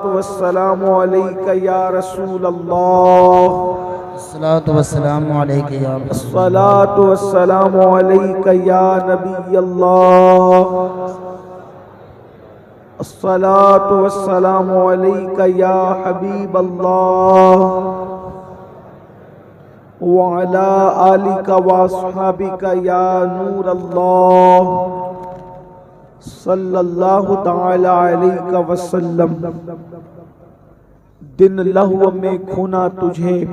والسلام علیک یا رسول اللہ، الصلاة والسلام علیک یا رسول اللہ، الصلاۃ والسلام علیک یا نبی اللہ، الصلاۃ والسلام علیک یا حبیب اللہ، وعلی آلک واصحابک یا نور اللہ، صلی اللہ تعالی علیہ وسلم۔ دن لہو میں کھونا تجھے،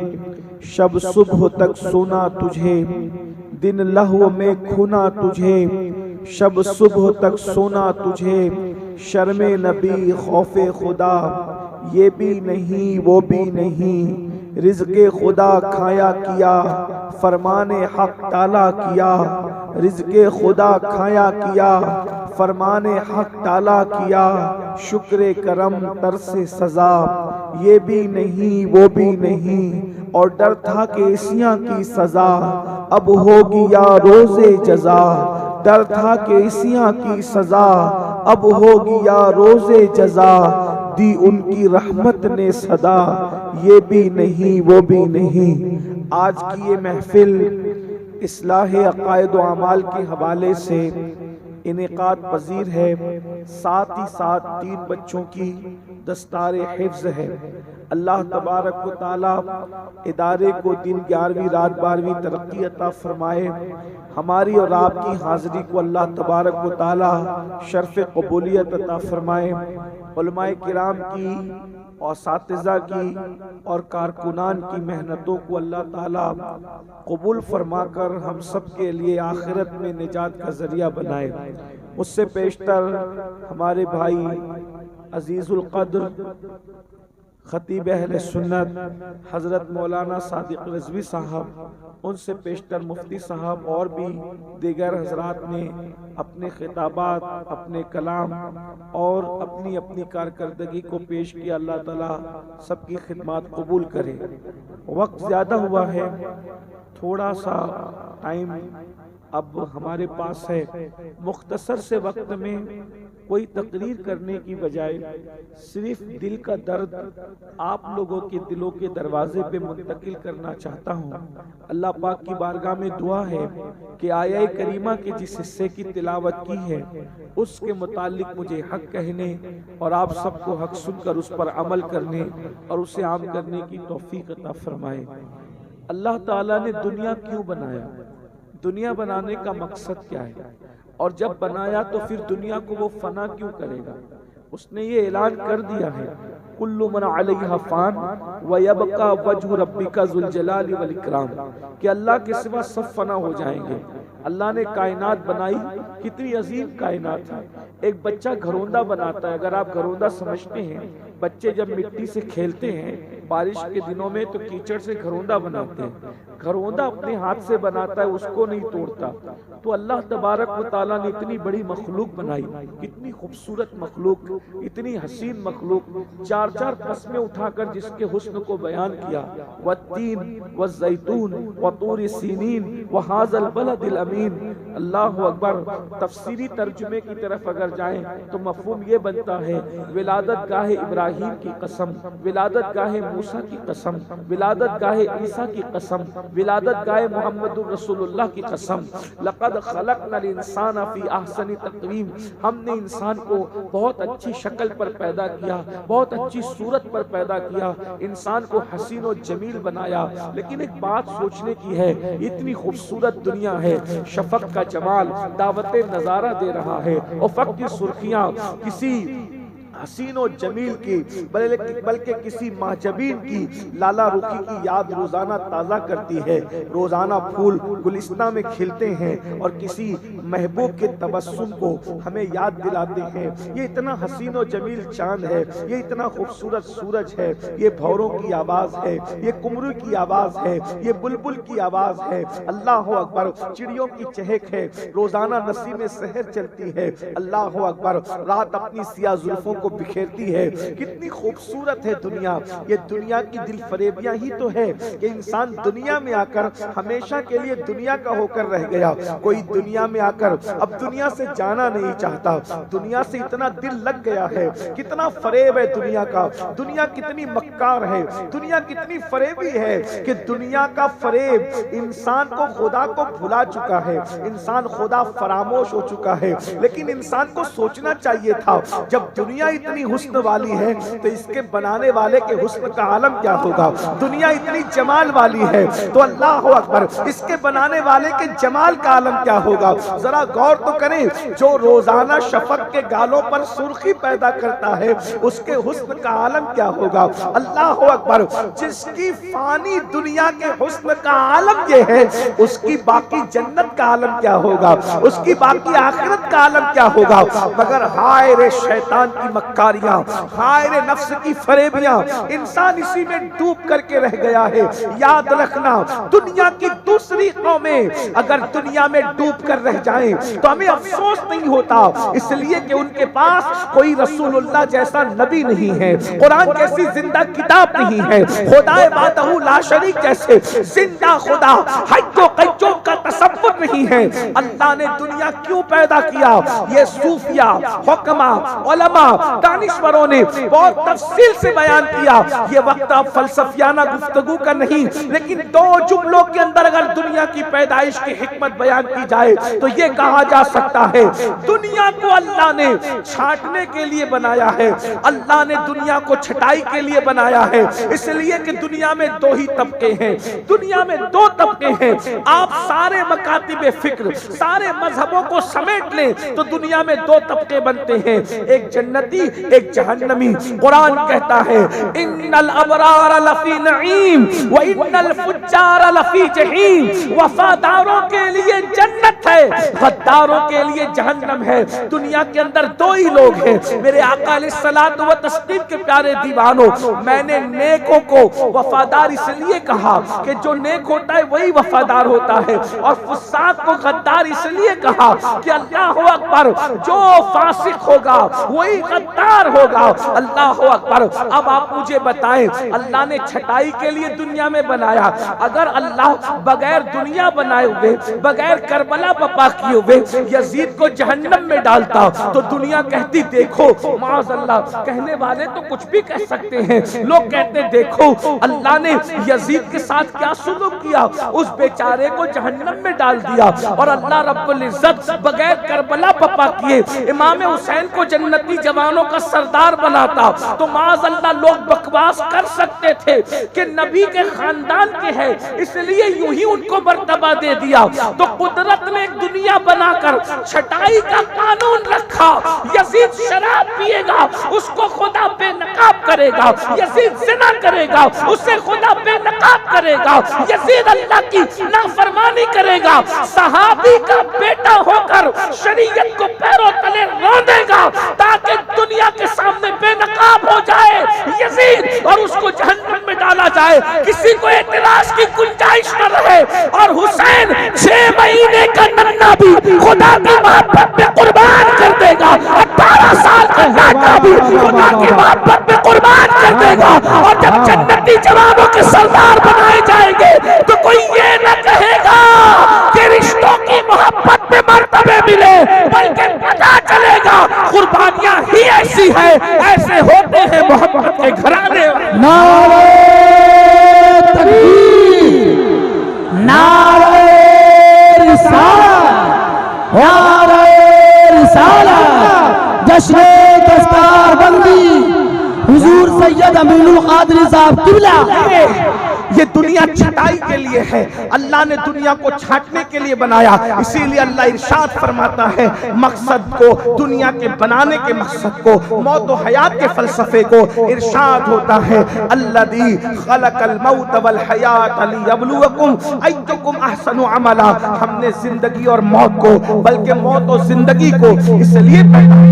شب صبح تک سونا تجھے، دن لہو میں کھونا تجھے، شب صبح تک سونا تجھے، شرم نبی خوف خدا یہ بھی نہیں وہ بھی نہیں، رزق خدا کھایا کیا فرمان حق ٹالا کیا، رزق خدا کھایا کیا فرمان حق ٹالا کیا، شکر کرم ترس سزا یہ بھی نہیں وہ بھی نہیں، اور ڈر تھا کہ عیسیاں کی سزا اب ہوگی یا روز جزا، ڈر تھا کہ عیسیاں کی سزا اب ہوگی یا روز جزا، دی ان کی رحمت نے صدا یہ بھی نہیں وہ بھی نہیں۔ آج کی یہ محفل اصلاح عقائد و اعمال کے حوالے سے انعقاد پذیر ہے، ساتھ ہی ساتھ 3 بچوں کی دستار حفظ ہے۔ اللہ تبارک و تعالی ادارے کو دن 11ویں رات 12ویں ترقی عطا فرمائے، ہماری اور آپ کی حاضری کو اللہ تبارک و تعالی شرف قبولیت عطا فرمائے، علماء کرام کی اور اساتذہ کی اور کارکنان کی محنتوں کو اللہ تعالیٰ قبول فرما کر ہم سب کے لیے آخرت میں نجات کا ذریعہ بنائے۔ اس سے پیشتر ہمارے بھائی عزیز القدر خطیب اہل سنت حضرت مولانا صادق رضوی صاحب، ان سے پیشتر مفتی صاحب اور بھی دیگر حضرات نے اپنے خطابات، اپنے کلام اور اپنی اپنی کارکردگی کو پیش کیا۔ اللہ تعالیٰ سب کی خدمات قبول کرے۔ وقت زیادہ ہوا ہے، تھوڑا سا ٹائم اب ہمارے پاس ہے، مختصر سے وقت میں کوئی تقریر کرنے کی بجائے صرف دل کا درد آپ لوگوں کے دلوں کے دروازے پہ منتقل کرنا چاہتا ہوں۔ اللہ پاک کی بارگاہ میں دعا ہے کہ آیہ کریمہ کے جس حصے کی تلاوت کی ہے اس کے متعلق مجھے حق کہنے اور آپ سب کو حق سن کر اس پر عمل کرنے اور اسے عام کرنے کی توفیق عطا فرمائے۔ اللہ تعالیٰ نے دنیا کیوں بنایا؟ دنیا بنانے کا مقصد کیا ہے؟ اور جب بنایا تو پھر دنیا کو وہ فنا کیوں کرے گا؟ اس نے یہ اعلان کر دیا ہے کل من علیہا فان ویبقى وجہ ربک ذو الجلال والاکرام، کہ اللہ کے سوا سب فنا ہو جائیں گے۔ اللہ نے کائنات بنائی، کتنی عظیم کائنات ہے۔ ایک بچہ گھروندہ بناتا ہے، اگر آپ گھروندہ سمجھتے ہیں، بچے جب مٹی سے کھیلتے ہیں بارش کے دنوں میں تو کیچڑ سے گھروندہ بناتے ہیں، گھروندہ اپنے ہاتھ سے بناتا ہے، اس کو نہیں توڑتا۔ تو اللہ تبارک و تعالیٰ نے اتنی بڑی مخلوق بنائی، کتنی خوبصورت مخلوق، اتنی حسین مخلوق، 4 قسمیں اٹھا کر جس کے حسن کو بیان کیا، والتین والزیتون وطور سینین وہذا البلد الامین۔ اللہ اکبر۔ تفسیری ترجمے کی طرف اگر جائیں تو مفہوم یہ بنتا ہے ولادت گاہ ابراہیم کی قسم، ولادت گاہ موسیٰ کی قسم، ولادت گاہ عیسیٰ کی قسم، ولادت گاہ محمد رسول اللہ کی قسم۔ لقد خلقنا الانسان فی احسن تقویم، ہم نے انسان کو بہت اچھی شکل پر پیدا کیا، بہت اچھی صورت پر پیدا کیا، انسان کو حسین و جمیل بنایا۔ لیکن ایک بات سوچنے کی ہے، اتنی خوبصورت دنیا ہے، شفق کا جمال دعوت نظارہ دے رہا ہے، افق کی سرخیاں کسی حسین و جمیل کی بلکہ کسی ماجبین کی لالا رخی کی یاد روزانہ تازہ کرتی ہے۔ روزانہ پھول گلستان میں کھلتے ہیں اور کسی محبوب کے تبسم کو ہمیں یاد دلاتے ہیں۔ یہ اتنا حسین و جمیل چاند ہے، یہ اتنا خوبصورت سورج ہے، یہ بھوروں کی آواز ہے، یہ کمرو کی آواز ہے، یہ بلبل کی آواز ہے۔ اللہ اکبر۔ چڑیوں کی چہک ہے، روزانہ نسیم سحر چلتی ہے۔ اللہ اکبر۔ رات اپنی سیاہ زلفوں کو کو بکھیرتی ہے۔ کتنی خوبصورت ہے دنیا، یہ دنیا کی دل فریبیاں ہی تو ہے کہ انسان دنیا میں آ کر ہمیشہ کے لیے دنیا کا ہو کر رہ گیا۔ کوئی دنیا میں آ کر اب دنیا سے جانا نہیں چاہتا، دنیا سے اتنا دل لگ گیا ہے۔ کتنا فریب ہے دنیا کا، دنیا کتنی مکار ہے، دنیا کتنی فریبی ہے کہ دنیا کا فریب انسان کو خدا کو بھلا چکا ہے، انسان خدا فراموش ہو چکا ہے۔ لیکن انسان کو سوچنا چاہیے تھا جب دنیا اتنی حسن والی ہے تو اس کے بنانے والے کے حسن کا عالم کیا ہوگا۔ دنیا اتنی جمال والی ہے تو اللہ اکبر اس کے بنانے والے کے جمال کا عالم کیا ہوگا۔ ذرا غور تو کریں، جو روزانہ شفق کے گالوں پر سرخی پیدا کرتا ہے اس کے حسن کا عالم کیا ہوگا۔ اللہ اکبر، جس کی فانی دنیا کے حسن کا عالم یہ ہے اس کی باقی جنت کا عالم کیا ہوگا، اس کی باقی آخرت کا عالم کیا ہوگا۔ مگر ہائے رے شیطان کی مکاریاں، ہائے رے نفس کی فریبیاں، انسان اسی میں ڈوب کر کے رہ گیا ہے۔ یاد رکھنا، دنیا کی دوسری قومیں اگر دنیا میں ڈوب کر رہ جائیں تو ہمیں افسوس نہیں ہوتا، اس لیے کہ ان کے پاس کوئی رسول اللہ جیسا نبی نہیں ہے، قرآن جیسی زندہ کتاب نہیں ہے، خدا وحدہ لا شریک جیسے زندہ خدا حی و قیوم کا تصور نہیں ہے۔ اللہ نے دنیا کیوں پیدا کیا؟ یہ صوفیہ، حکما، علماء، دانشوروں نے بہت تفصیل سے بیان کیا۔ یہ وقت اب فلسفیانہ گفتگو کا نہیں، لیکن دو جملوں کے اندر اگر دنیا کی پیدائش کی حکمت بیان کی جائے تو یہ کہا جا سکتا ہے دنیا کو اللہ نے چھانٹنے کے لیے بنایا ہے، اللہ نے دنیا کو چھٹائی کے لیے بنایا ہے، اس لیے کہ دنیا میں دو ہی طبقے ہیں، دنیا میں دو طبقے ہیں۔ آپ سارے مکاتب فکر، سارے مذہبوں کو سمیٹ لیں تو دنیا میں دو طبقے بنتے ہیں، ایک جنتی ایک جہنمی۔ قرآن کہتا ہے ان الابرار لفی نعیم وان الفجار لفی جحیم، وفاداروں کے لیے جنت ہے، غداروں کے لیے جہنم ہے۔ دنیا کے اندر دو ہی لوگ ہیں میرے آقا علیہ الصلوۃ والتسلیم کے پیارے دیوانوں۔ میں نے نیکوں کو وفادار اس لیے کہا کہ جو نیک ہوتا ہے وہی وفادار ہوتا ہے، اور فساق کو غدار اس لیے کہا کہ اللہ اکبر جو فاسق ہوگا وہی غدار ہوگا۔ اللہ اکبر۔ اب آپ مجھے بتائیں، اللہ نے چھٹائی کے لیے دنیا میں بنایا، اگر اللہ بغیر دنیا بنائے ہوئے، بغیر کربلا بپا کیے ہوئے یزید کو جہنم میں ڈالتا تو دنیا کہتی دیکھو، معاذ اللہ، کہنے والے تو کچھ بھی کہہ سکتے ہیں، لوگ کہتے دیکھو اللہ نے یزید کے ساتھ کیا سلوک کیا، اس بیچارے کو جہنم میں ڈال دیا، اور اللہ رب العزت بغیر کربلا بپا کیے امام حسین کو جنتی جوانوں کا سردار بناتا تو معاذ اللہ لوگ بکواس کر سکتے تھے کہ نبی کے خاندان کے ہیں اس لیے یوں ہی ان کو مرتبہ دے دیا۔ تو قدرت نے ایک دنیا بنا کر چھٹائی کا قانون رکھا، یزید شراب پیے گا اس کو خدا بے نقاب کرے گا، یزید زنا کرے گا اسے خدا بے نقاب کرے گا، یزید اللہ کی نافرمانی کرے گا، صحابی کا بیٹا ہو کر شریعت کو پیروں تلے روندے گا تاکہ دنیا کے سامنے بے نقاب ہو جائے یزید اور اس کو جہنم میں ڈالا جائے، کسی کو اعتراض کی گنجائش نہ رہے۔ اور حسین 6 مہینے کا ننھا بھی خدا کی محبت میں قربان کر دے گا، 18 سال کا لڑکا بھی خدا کی محبت میں قربان کر دے گا، اور جب جنتی جوانوں کے سردار بنائے جائیں گے تو کوئی یہ نہ کہے گا کہ رشتوں کی محبت میں مرتبے ملے، بلکہ پتہ چلے گا قربانیاں ہی ایسی ہیں، ایسے ہوتے ہیں محبت کے گھرانے۔ نعرہ تکبیر، نعرہ رسالت، نعرہ رسالت، جشن دستار بندی حضور سید امین القادری صاحب قبلہ۔ یہ دنیا چھٹائی کے لیے ہے، اللہ نے دنیا کو چھانٹنے کے لیے بنایا، اسی لیے اللہ ارشاد فرماتا ہے مقصد کو، دنیا کے بنانے کے مقصد کو، موت و حیات کے فلسفے کو ارشاد ہوتا ہے الذی خلق الموت والحیات لیبلوکم ایکم احسن عملا۔ ہم نے زندگی اور موت کو، بلکہ موت و زندگی کو اس لیے پیدا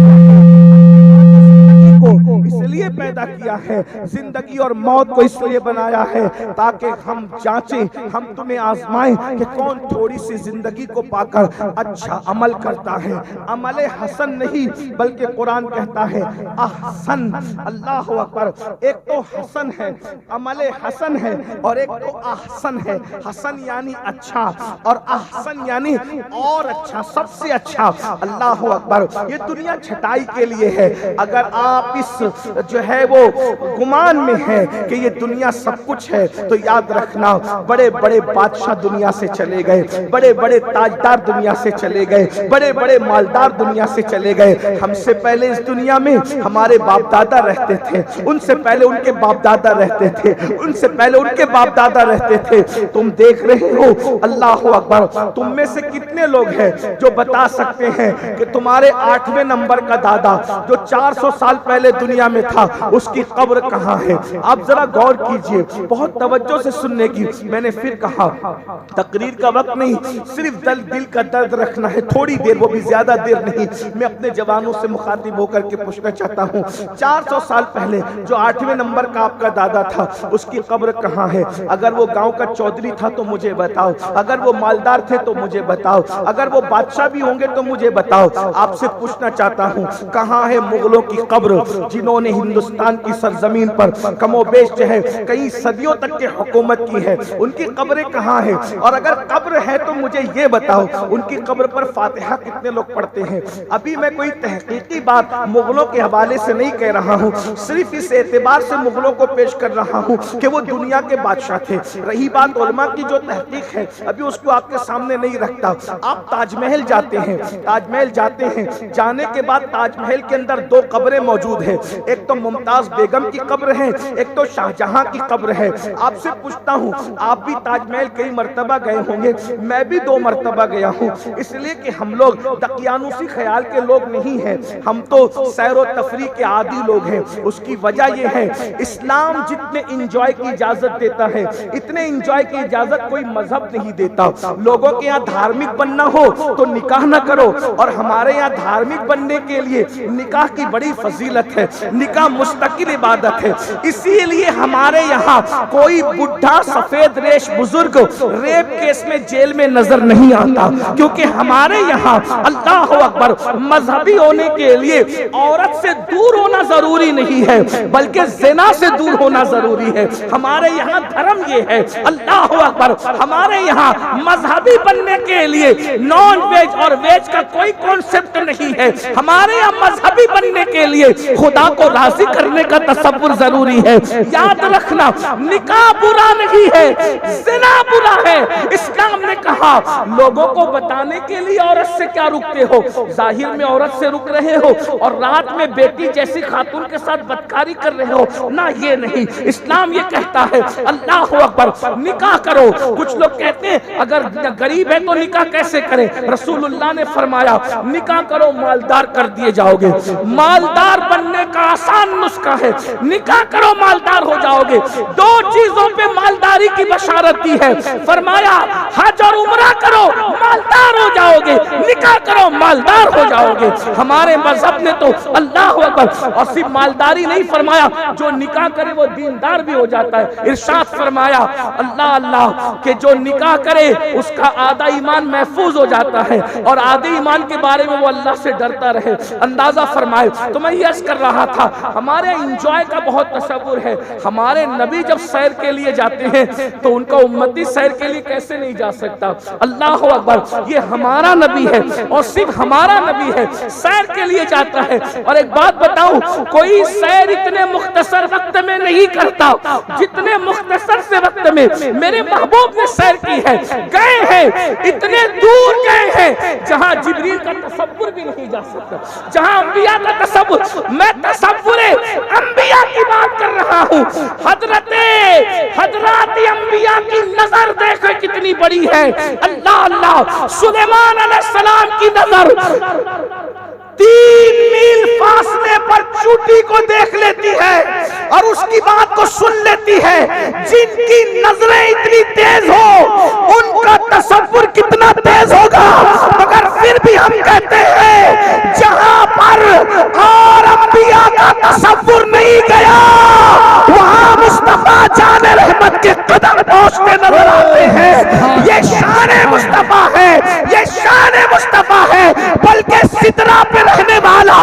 لیے پیدا کیا ہے, زندگی اور موت کو اس لیے بنایا ہے تاکہ ہم جانچیں, ہم تمہیں آزمائیں کہ کون تھوڑی سی زندگی کو پا کر اچھا عمل کرتا ہے. عمل حسن نہیں بلکہ قرآن کہتا ہے احسن. اللہ اکبر. ایک تو حسن ہے, عمل حسن ہے, اور ایک تو احسن ہے. حسن یعنی اچھا اور احسن یعنی اور اچھا, سب سے اچھا. اللہ اکبر. یہ دنیا چھٹائی کے لیے ہے. اگر آپ اس جو ہے وہ گمان میں ہے کہ یہ دنیا سب کچھ ہے تو یاد رکھنا بڑے بڑے بادشاہ دنیا سے چلے گئے, بڑے بڑے تاجدار دنیا سے چلے گئے, بڑے بڑے مالدار دنیا سے چلے گئے. ہم سے پہلے اس دنیا میں ہمارے باپ دادا رہتے تھے, ان سے پہلے ان کے باپ دادا رہتے تھے, ان سے پہلے ان کے باپ دادا رہتے تھے. تم دیکھ رہے ہو. اللہ اکبر. تم میں سے کتنے لوگ ہیں جو بتا سکتے ہیں کہ تمہارے 8ویں نمبر کا دادا جو 400 سال پہلے دنیا میں تھا اس کی قبر کہاں ہے؟ آپ ذرا غور کیجئے, بہت توجہ سے سننے کی. میں نے پھر کہا تقریر کا وقت نہیں, صرف دل کا درد رکھنا ہے, تھوڑی دیر, وہ بھی زیادہ دیر نہیں. میں اپنے جوانوں سے مخاطب ہو کر کے پوچھنا چاہتا ہوں 400 سال پہلے جو 8ویں نمبر کا آپ کا دادا تھا اس کی قبر کہاں ہے؟ اگر وہ گاؤں کا چودھری تھا تو مجھے بتاؤ, اگر وہ مالدار تھے تو مجھے بتاؤ, اگر وہ بادشاہ بھی ہوں گے تو مجھے بتاؤ. آپ سے پوچھنا چاہتا ہوں کہاں ہے مغلوں کی قبر جنہوں نے ہندوستان کی سرزمین پر کم و بیش جو ہے کئی صدیوں تک کے حکومت کی ہے, ان کی قبریں کہاں ہیں؟ اور اگر قبر ہے تو مجھے یہ بتاؤ ان کی قبر پر فاتحہ کتنے لوگ پڑھتے ہیں؟ ابھی میں کوئی تحقیقی بات مغلوں کے حوالے سے نہیں کہہ رہا ہوں, صرف اس اعتبار سے مغلوں کو پیش کر رہا ہوں کہ وہ دنیا کے بادشاہ تھے. رہی بات علماء کی جو تحقیق ہے ابھی اس کو آپ کے سامنے نہیں رکھتا. آپ تاج محل جاتے ہیں, تاج محل جاتے ہیں, جانے کے بعد تاج محل کے اندر 2 قبریں موجود ہیں, ایک تو ممتاز بیگم کی قبر ہے, ایک تو شاہجہاں کی قبر ہے. آپ سے پوچھتا ہوں آپ بھی تاج محل کئی مرتبہ گئے ہوں گے, میں بھی 2 مرتبہ گیا ہوں, اس لیے کہ ہم لوگ دقیانوسی خیال کے لوگ نہیں ہیں, ہم تو سیر و تفریح کے عادی لوگ ہیں. اس کی وجہ یہ ہے اسلام جتنے انجوائے کی اجازت دیتا ہے اتنے انجوائے کی اجازت کوئی مذہب نہیں دیتا. لوگوں کے یہاں دھارمک بننا ہو تو نکاح نہ کرو, اور ہمارے یہاں دھارمک بننے کے لیے نکاح کی بڑی فضیلت ہے, نکاح مستقل عبادت ہے. اسی لیے ہمارے یہاں کوئی بڈھا سفید ریش بزرگ ریپ کیس میں جیل میں نظر نہیں آتا, کیونکہ ہمارے یہاں اللہ اکبر مذہبی ہونے کے لیے عورت سے دور ہونا ضروری نہیں ہے بلکہ زنا سے دور ہونا ضروری ہے. ہمارے یہاں دھرم یہ ہے. اللہ اکبر. ہمارے یہاں مذہبی بننے کے لیے نان ویج اور ویج کا کوئی کانسیپٹ نہیں ہے. ہمارے یہاں مذہبی بننے کے لیے خدا کو راضی کرنے کا تصور ضروری ہے. یاد رکھنا نکاح برا نہیں ہے, زنا برا ہے. اسلام نے کہا لوگوں کو بتانے کے لیے عورت سے کیا رکتے ہو, ظاہر میں عورت سے رک رہے ہو اور رات میں بیٹی جیسی خاتون کے ساتھ بدکاری کر رہے ہو, نہ یہ نہیں. اسلام یہ کہتا ہے اللہ اکبر نکاح کرو. کچھ لوگ کہتے ہیں اگر غریب ہے تو نکاح کیسے کریں؟ رسول اللہ نے فرمایا نکاح کرو مالدار کر دیے جاؤ گے. مالدار بننے کا آسان نسخہ ہے, نکاح کرو مالدار ہو جاؤ گے. 2 چیزوں پہ مالداری کی بشارت دی ہے, فرمایا حج اور عمرہ کرو مالدار ہو جاؤ گے, نکاح کرو مالدار ہو جاؤ گے. ہمارے مذہب نے تو اللہ اکبر اور صرف مالداری نہیں فرمایا, جو نکاح کرے وہ دیندار بھی ہو جاتا ہے. ارشاد فرمایا اللہ اللہ کہ جو نکاح کرے اس کا آدھا ایمان محفوظ ہو جاتا ہے اور آدھے ایمان کے بارے میں وہ اللہ سے ڈرتا رہے. اندازہ فرمائے. تو میں یہ عرض کر رہا تھا ہمارے انجوائے کا بہت تصور ہے. ہمارے نبی جب سیر کے لیے جاتے ہیں تو ان کا امتی سیر کے لیے کیسے نہیں جا سکتا؟ اللہ اکبر. یہ ہمارا نبی ہے اور صرف ہمارا نبی ہے, سیر کے لیے جاتا ہے. اور ایک بات بتاؤں, کوئی سیر اتنے مختصر وقت میں نہیں کرتا جتنے مختصر سے وقت میں میرے محبوب نے سیر کی ہے. گئے ہیں اتنے دور گئے ہیں جہاں جبریل کا تصور بھی نہیں جا سکتا, جہاں انبیاء کا تصور. میں تصور انبیاء کی بات کر رہا ہوں. حضرات انبیاء کی نظر دیکھو کتنی بڑی ہے. اللہ اللہ. سلیمان علیہ السلام کی نظر 3 میل فاصلے پر چوٹی کو دیکھ لیتی ہے اور اس کی بات کو سن لیتی ہے. جن کی نظریں اتنی تیز ہو ان کا تصور کتنا تیز ہوگا. مگر پھر بھی ہم کہتے ہیں جہاں پر اور انبیاء کا تصور نہیں گیا، وہاں مصطفیٰ جان رحمت کے قدم پہنچتے نظر آتے ہیں۔ یہ شان مصطفیٰ ہے، یہ شان مصطفیٰ ہے، بلکہ سدرہ پہ رہنے والا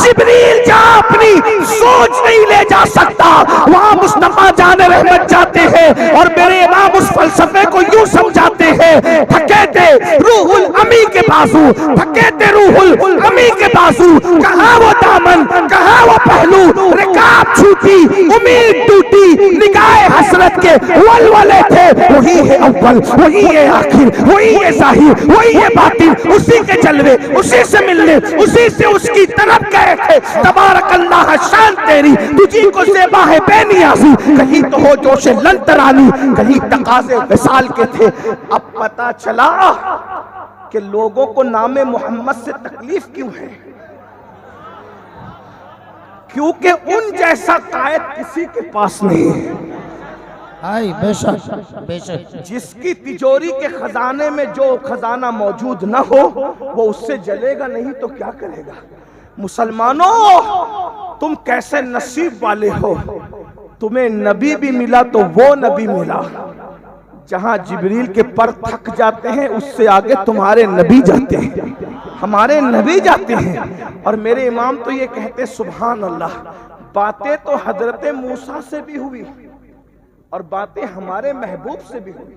جبریل جہاں اپنی سوچ نہیں لے جا سکتا، وہاں مصطفیٰ جان رحمت جاتے ہیں۔ اور میرے امام اس فلسفے کو یوں سمجھاتے ہیں، تھکے تھے روح الامی کے بازو، تھکے تھے روح الامی کے بازو، کہاں وہ دامن، کہاں وہ پہلو، رکاب چھوٹی، امید ٹوٹی، نگاہ حسرت کے ولولے تھے۔ وہی ہے اول، وہی ہے آخر، وہی ہے ظاہر، وہی ہے باطن، اسی کے جلوے، اسی سے ملنے، اسی سے اس کی طرف گئے تھے۔ تبارک اللہ شان تیری، تجھی کو زیبا ہے بے نیازی، کہیں تو ہو جوش لن ترانی، کہیں تقاضے وصال کے تھے۔ اب پتا چلا کہ لوگوں کو نام محمد سے تکلیف کیوں ہے، کیونکہ ان جیسا قائد کسی کے پاس نہیں ہے۔ آئی بے شک بے شک، جس کی تجوری کے خزانے میں جو خزانہ موجود نہ ہو وہ اس سے جلے گا نہیں تو کیا کرے گا۔ مسلمانوں تم کیسے نصیب والے ہو، تمہیں نبی بھی ملا تو وہ نبی ملا جہاں جبریل کے پر تھک جاتے ہیں، اس سے آگے تمہارے نبی جاتے ہیں، ہمارے نبی جاتے ہیں۔ اور میرے امام تو یہ کہتے سبحان اللہ، باتیں تو حضرت موسیٰ سے بھی ہوئی اور باتیں ہمارے محبوب سے بھی ہوئی،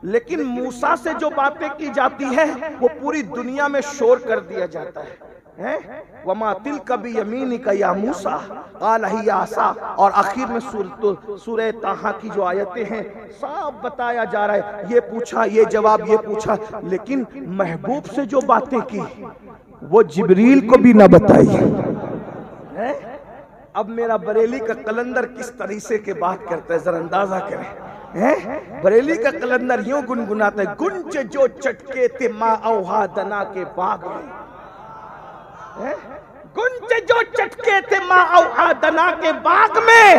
لیکن موسیٰ سے جو باتیں کی جاتی ہے وہ پوری دنیا میں شور کر دیا جاتا ہے۔ وَمَا تِلْكَ بِيَمِينِكَ يَا مُوسَىٰ قَالَ هِيَ عَصَا، اور آخر میں سورہ طٰہٰ کی جو آیتیں ہیں صاف بتایا جا رہا ہے، یہ پوچھا، یہ جواب، یہ پوچھا، لیکن محبوب سے جو باتیں کی وہ جبریل کو بھی نہ بتائی۔ اب میرا بریلی کا قلندر کس طریقے کے بات کرتا ہے ذرا اندازہ کریں۔ بریلی کا قلندر یوں گنگناتا ہے، گنج جو چٹکے تھے ماں اوہا دنا کے باغ میں، گنج جو چٹکے تھے ماں اوہا دنا کے باغ میں،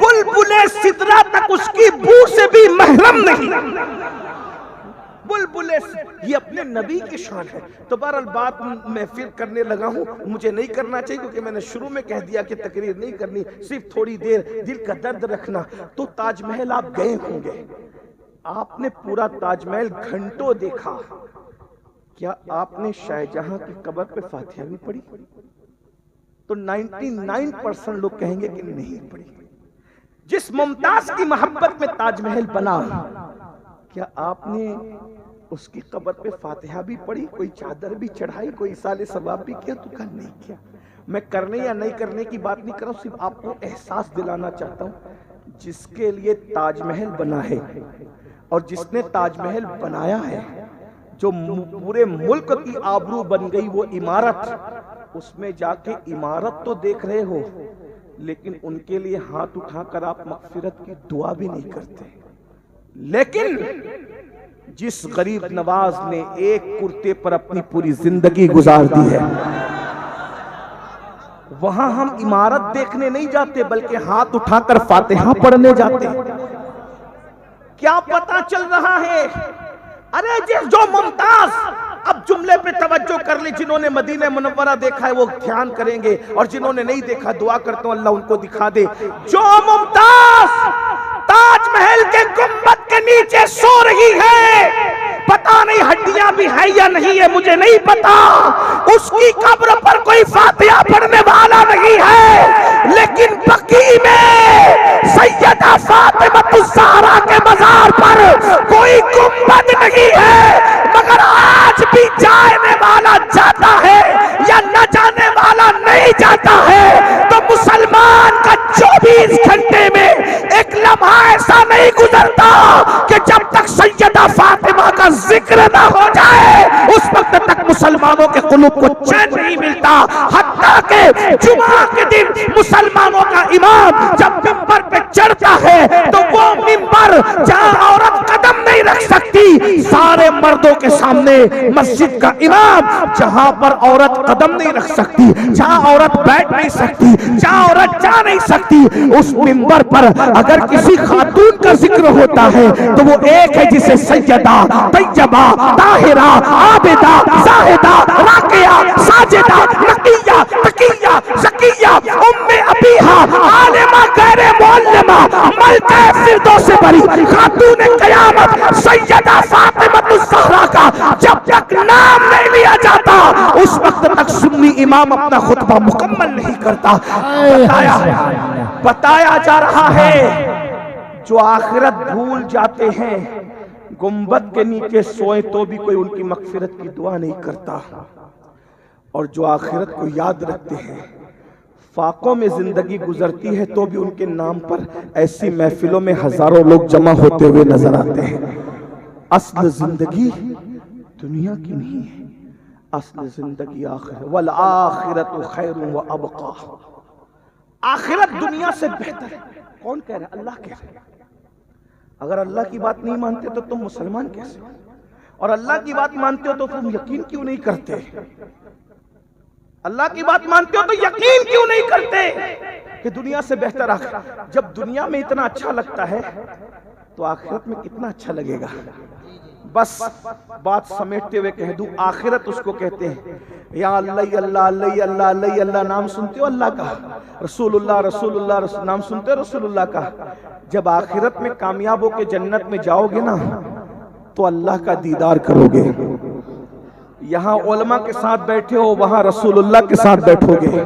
بلبلے سدرہ تک اس کی بو سے بھی محرم نہیں۔ بلبلے، یہ اپنے نبی کی شان ہے۔ تو بہرحال بات میں پھر کرنے لگا ہوں، مجھے نہیں کرنا چاہیے کیونکہ میں نے شروع میں کہہ دیا کہ تقریر نہیں کرنی، صرف تھوڑی دیر دل کا درد رکھنا۔ تو تاج محل آپ گئے ہوں گے، آپ نے پورا تاج محل گھنٹوں دیکھا، کیا آپ نے شاہ جہاں کی قبر پہ فاتحہ بھی پڑھی؟ تو 99% لوگ کہیں گے کہ نہیں پڑھی۔ جس ممتاز کی محبت میں تاج محل بنا، کیا آپ نے اس کی قبر پہ فاتحہ بھی پڑھی، کوئی چادر بھی چڑھائی، کوئی اصال ثواب بھی کیا؟ تو کہا نہیں کیا۔ میں کرنے یا نہیں کرنے کی بات نہیں کر رہا ہوں، صرف آپ کو احساس دلانا چاہتا ہوں، جس کے لیے تاج محل بنا ہے اور جس نے تاج محل بنایا ہے، جو پورے ملک کی آبرو بن گئی وہ عمارت، اس میں جا کے عمارت تو دیکھ رہے ہو لیکن ان کے لیے ہاتھ اٹھا کر آپ مغفرت کی دعا بھی نہیں کرتے۔ لیکن جس غریب نواز نے ایک کرتے پر اپنی پوری زندگی گزار دی ہے، وہاں ہم عمارت دیکھنے نہیں جاتے بلکہ ہاتھ اٹھا کر فاتحہ پڑھنے جاتے۔ کیا پتا چل رہا ہے؟ ارے جو ممتاز، اب جملے پہ توجہ کر لی، جنہوں نے مدینہ منورہ دیکھا ہے وہ دھیان کریں گے، اور جنہوں نے نہیں دیکھا دعا کرتا ہوں اللہ ان کو دکھا دے۔ جو ممتاز تاج محل کے گنبد کے نیچے سو رہی ہے، پتا نہیں ہڈیاں بھی ہے یا نہیں ہے مجھے نہیں پتا، اس کی قبر پر کوئی فاتحہ پڑھنے والا نہیں ہے، لیکن بقیع میں سیدہ فاطمہ الزہرا کے مزار پر کوئی گنبد نہیں ہے، مگر آج بھی جانے والا جاتا ہے یا نہ جانے والا نہیں جاتا ہے۔ تو مسلمان کا 24 گھنٹے میں ایک لمحہ ایسا نہیں گزرتا کہ جب تک سیدہ فاطمہ کا ذکر نہ ہو جائے اس وقت تک مسلمانوں کے قلوب کو چین نہیں ملتا۔ حتیٰ کہ جمعہ کے دن مسلمانوں کا امام جب ممبر پہ چڑھتا ہے تو وہ ممبر جہاں عورت قدم نہیں رکھ سکتی، سارے مردوں کے سامنے مسجد کا امام جہاں پر عورت قدم نہیں رکھ سکتی، جہاں عورت بیٹھ نہیں سکتی، جہاں عورت جا نہیں سکتی، اس ممبر پر اگر کسی خاتون کا ذکر ہوتا ہے تو وہ ایک ہے جسے سیدہ، طیبہ، طاہرہ، عابدہ، زاہدہ، راکعہ، ساجدہ، نقیہ، تقیہ، زکیہ، ام عالمہ غیر معلمہ ملکہ فردوس بری خاتون قیامت سیدہ فاطمہ الزہرا کا جب تک نام نہیں لیا جاتا اس وقت تک سنی امام اپنا خطبہ مکمل نہیں کرتا. بتایا جا رہا ہے جو آخرت بھول جاتے ہیں گنبد کے نیچے سوئے تو بھی کوئی ان کی مغفرت کی دعا نہیں کرتا، اور جو آخرت کو یاد رکھتے ہیں فاقوں میں زندگی گزرتی ہے تو بھی ان کے نام پر ایسی محفلوں میں ہزاروں لوگ جمع ہوتے ہوئے نظر آتے ہیں. اصل زندگی دنیا کی نہیں ہے، اصل زندگی آخرت. والآخرت خیر و ابقا. آخرت دنیا سے بہتر ہے. کون کہہ رہا ہے؟ اللہ کہہ رہا ہے. اگر اللہ کی بات نہیں مانتے تو تم مسلمان کیسے ہو؟ اور اللہ کی بات مانتے ہو تو تم یقین کیوں نہیں کرتے؟ اللہ کی بات مانتے ہو تو یقین کیوں نہیں کرتے کہ دنیا سے بہتر آخرت؟ جب دنیا میں اتنا اچھا لگتا ہے تو آخرت میں کتنا اچھا لگے گا. بس بات سمیٹتے ہوئے کہہ دوں، آخرت اس کو کہتے ہیں یا اللہ اللہ اللہ اللہ اللہ اللہ. نام سنتے ہو اللہ کا؟ رسول اللہ رسول اللہ نام سنتے ہو رسول اللہ کا؟ جب آخرت میں کامیاب ہو کے جنت میں جاؤ گے نا تو اللہ کا دیدار کرو گے. یہاں علماء کے ساتھ بیٹھے ہو، وہاں رسول اللہ کے ساتھ بیٹھو گے،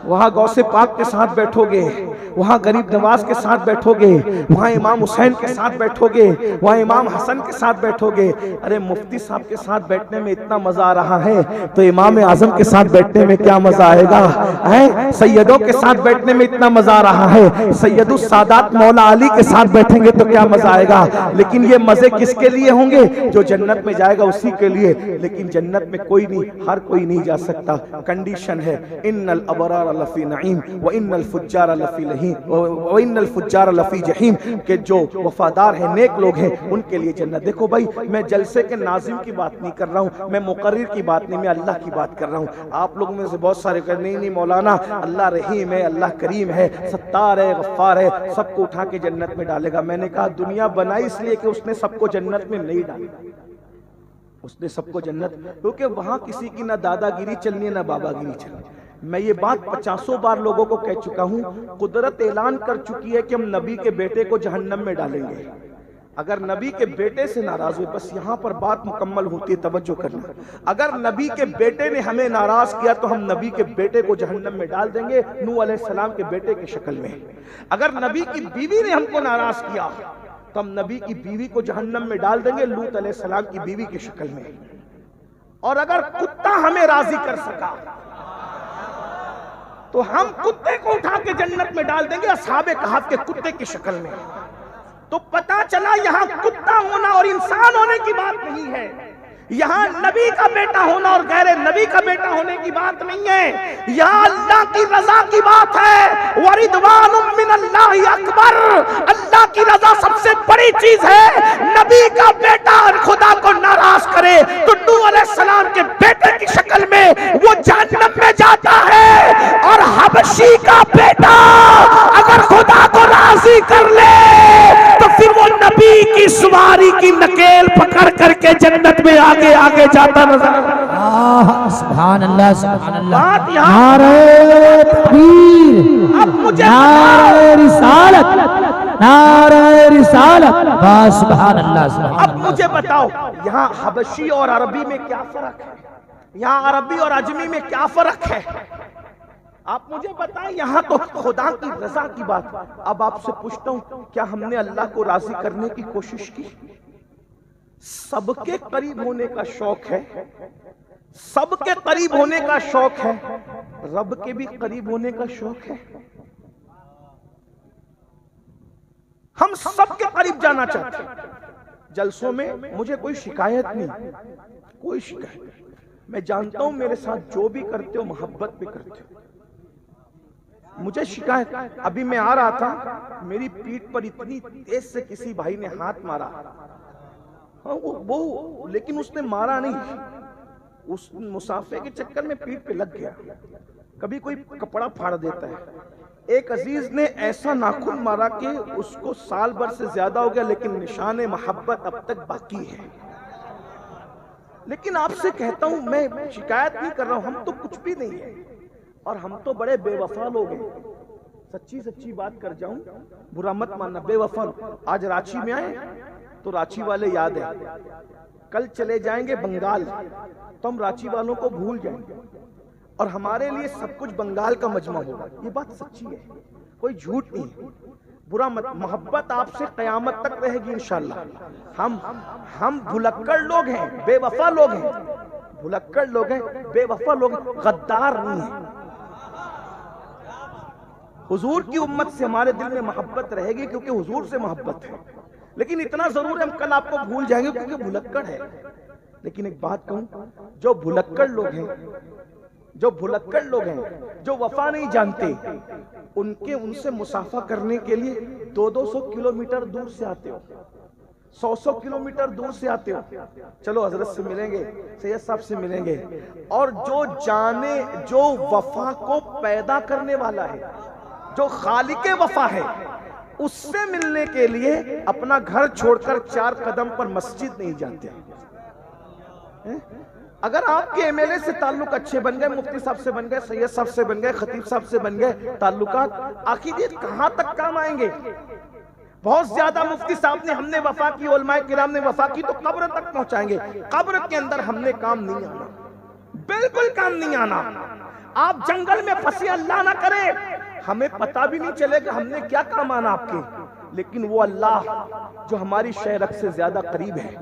وہاں غوث پاک کے ساتھ بیٹھو گے، وہاں غریب نواز کے ساتھ بیٹھو گے، وہاں امام حسین کے ساتھ بیٹھو گے، وہاں امام حسن کے ساتھ بیٹھو گے. ارے مفتی صاحب کے ساتھ بیٹھنے میں اتنا مزہ آ رہا ہے تو امام اعظم کے ساتھ بیٹھنے میں کیا مزہ آئے گا؟ سیدوں کے ساتھ بیٹھنے میں اتنا مزہ آ رہا ہے، سید السادات مولا علی کے ساتھ بیٹھیں گے تو کیا مزہ آئے گا. لیکن یہ مزے کس کے لیے ہوں گے؟ جو جنت میں جائے گا اسی کے لیے. لیکن جنت میں کوئی نہیں، ہر کوئی نہیں جا سکتا. کنڈیشن ہے ان الابرار لفی نعیم وان الفجار لفی لہیم وَإِنَّ الْفُجَّارَ لَفِي جَحِيمٍ. کہ جو وفادار ہیں، نیک لوگ ہیں، ان کے لیے جنت. دیکھو بھائی، میں جلسے کے ناظم کی بات نہیں کر رہا ہوں، میں مقرر کی بات نہیں، میں اللہ کی بات کر رہا ہوں. آپ لوگوں میں سے بہت سارے کہتے ہیں نہیں مولانا اللہ رحیم ہے، اللہ کریم ہے، ستار ہے، غفار ہے، سب کو اٹھا کے جنت میں ڈالے گا. میں نے کہا دنیا بنائی اس لیے کہ اس نے سب کو جنت میں نہیں ڈالا. اس نے سب کو جنت، کیونکہ وہاں کسی کی نہ دادا گیری چلنی ہے نہ بابا گیری چلنی. میں یہ بات 50 بار لوگوں کو کہہ چکا ہوں. قدرت اعلان کر چکی ہے کہ ہم نبی کے بیٹے کو جہنم میں ڈالیں گے. اگر نبی کے بیٹے سے ناراض ہوئے، بس یہاں پر بات مکمل ہوتی ہے، توجہ کرنا. اگر نبی کے بیٹے نے ہمیں ناراض کیا تو ہم نبی کے بیٹے کو جہنم میں ڈال دیں گے، نوح علیہ السلام کے بیٹے کی شکل میں. اگر نبی کی بیوی نے ہم کو ناراض کیا تو ہم نبی کی بیوی کو جہنم میں ڈال دیں گے، لوط علیہ السلام کی بیوی کی شکل میں. اور اگر کتا ہمیں راضی کر سکا تو ہم کتے کو اٹھا کے جنت میں ڈال دیں گے، اصحاب کہف کے کتے کی شکل میں. تو پتا چلا یہاں کتا ہونا اور انسان ہونے کی بات نہیں ہے، یہاں نبی کا بیٹا ہونا اور غیر نبی کا بیٹا ہونے کی بات نہیں ہے. یہاں اللہ کی رضا کی بات ہے. وَرِضْوَانٌ مِّنَ اللَّهِ اکبر. اللہ کی رضا سب سے بڑی چیز ہے. نبی کا بیٹا خدا کو ناراض کرے تو نوح علیہ السلام کے بیٹے کی شکل میں وہ جہنم میں جاتا ہے، اور حبشی کا بیٹا اگر خدا کو راضی کر لے تو پھر وہ نبی کی سواری کی نکیل پکڑ کر کے جنت میں آگے آگے جاتا نظر. سبحان اللہ سبحان اللہ. بات یہاں نعرہ تکبیر، اب مجھے نعرہ رسالت، نعرہ رسالت. سبحان اللہ سبحان اب اللہ. مجھے بتاؤ یہاں حبشی اور عربی میں کیا فرق ہے؟ یہاں عربی اور عجمی میں کیا فرق ہے؟ آپ مجھے بتائیں. یہاں تو خدا کی رضا کی بات. اب آپ سے پوچھتا ہوں، کیا ہم نے اللہ کو راضی کرنے کی کوشش کی؟ سب کے قریب ہونے کا شوق ہے، سب کے قریب ہونے کا شوق ہے، رب کے بھی قریب ہونے کا شوق ہے. ہم سب کے قریب جانا چاہتے ہیں. جلسوں میں مجھے کوئی شکایت نہیں، کوئی شکایت نہیں. میں جانتا ہوں میرے ساتھ جو بھی کرتے ہو محبت پہ کرتے ہو. مجھے شکایت، ابھی میں آ رہا تھا، میری پیٹھ پر اتنی تیز سے کسی بھائی نے ہاتھ مارا، وہ لیکن اس نے مارا نہیں، اس مسافے کے چکر میں پیٹھ پہ لگ گیا. کبھی کوئی کپڑا پھاڑ دیتا ہے. ایک عزیز نے ایسا ناخن مارا کہ اس کو سال بھر سے زیادہ ہو گیا، لیکن نشان محبت اب تک باقی ہے. لیکن آپ سے کہتا ہوں، میں شکایت نہیں کر رہا ہوں، ہم تو کچھ بھی نہیں ہے، اور ہم تو بڑے بے وفا لوگ ہیں. سچی سچی بات کر جاؤں، برا مت ماننا، بے وفا آج رانچی میں آئے تو رانچی والے یاد ہیں، کل چلے جائیں گے بنگال تو ہم رانچی والوں کو بھول جائیں گے، اور ہمارے لیے سب کچھ بنگال کا مجمع ہوگا. یہ بات سچی ہے، کوئی جھوٹ نہیں ہے. برا مت، محبت آپ سے قیامت تک رہے گی انشاءاللہ. ہم بھلکڑ لوگ ہیں، بے وفا لوگ ہیں، بھلکڑ لوگ ہیں، بے وفا لوگ ہیں، غدار نہیں ہیں. حضور کی امت سے ہمارے دل میں محبت رہے گی کیونکہ حضور سے محبت ہے، لیکن اتنا ضرور ہے ہم کل آپ کو بھول جائیں گے کیونکہ بھلکڑ ہے. لیکن ایک بات کہوں، جو بھلکڑ لوگ ہیں، جو وفا نہیں جانتے، ان سے مسافہ کرنے کے لیے 200 کلومیٹر دور سے آتے ہو، 100 کلومیٹر دور سے آتے ہو. چلو حضرت سے ملیں گے، سید صاحب سے ملیں گے. اور جو وفا کو پیدا کرنے والا ہے، جو خالق وفا ہے، اس سے ملنے کے لیے اپنا گھر چھوڑ کر 4 قدم پر مسجد نہیں جاتے. اگر آپ کے ایم ایل اے سے تعلق اچھے بن گئے، مفتی صاحب سے بن گئے، سید صاحب سے بن گئے، خطیب صاحب سے بن گئے تعلقات، آخر یہ کہاں تک کام آئیں گے؟ بہت زیادہ مفتی صاحب نے، ہم نے وفا کی، علماء کرام نے وفا کی تو قبر تک پہنچائیں گے. قبر کے اندر ہم نے کام نہیں آنا، بالکل کام نہیں آنا. آپ جنگل میں پھنسے، اللہ نہ کرے، ہمیں پتہ بھی نہیں چلے گا ہم نے کیا کام آنا آپ کے. لیکن وہ اللہ جو ہماری شہرک سے زیادہ قریب ہے،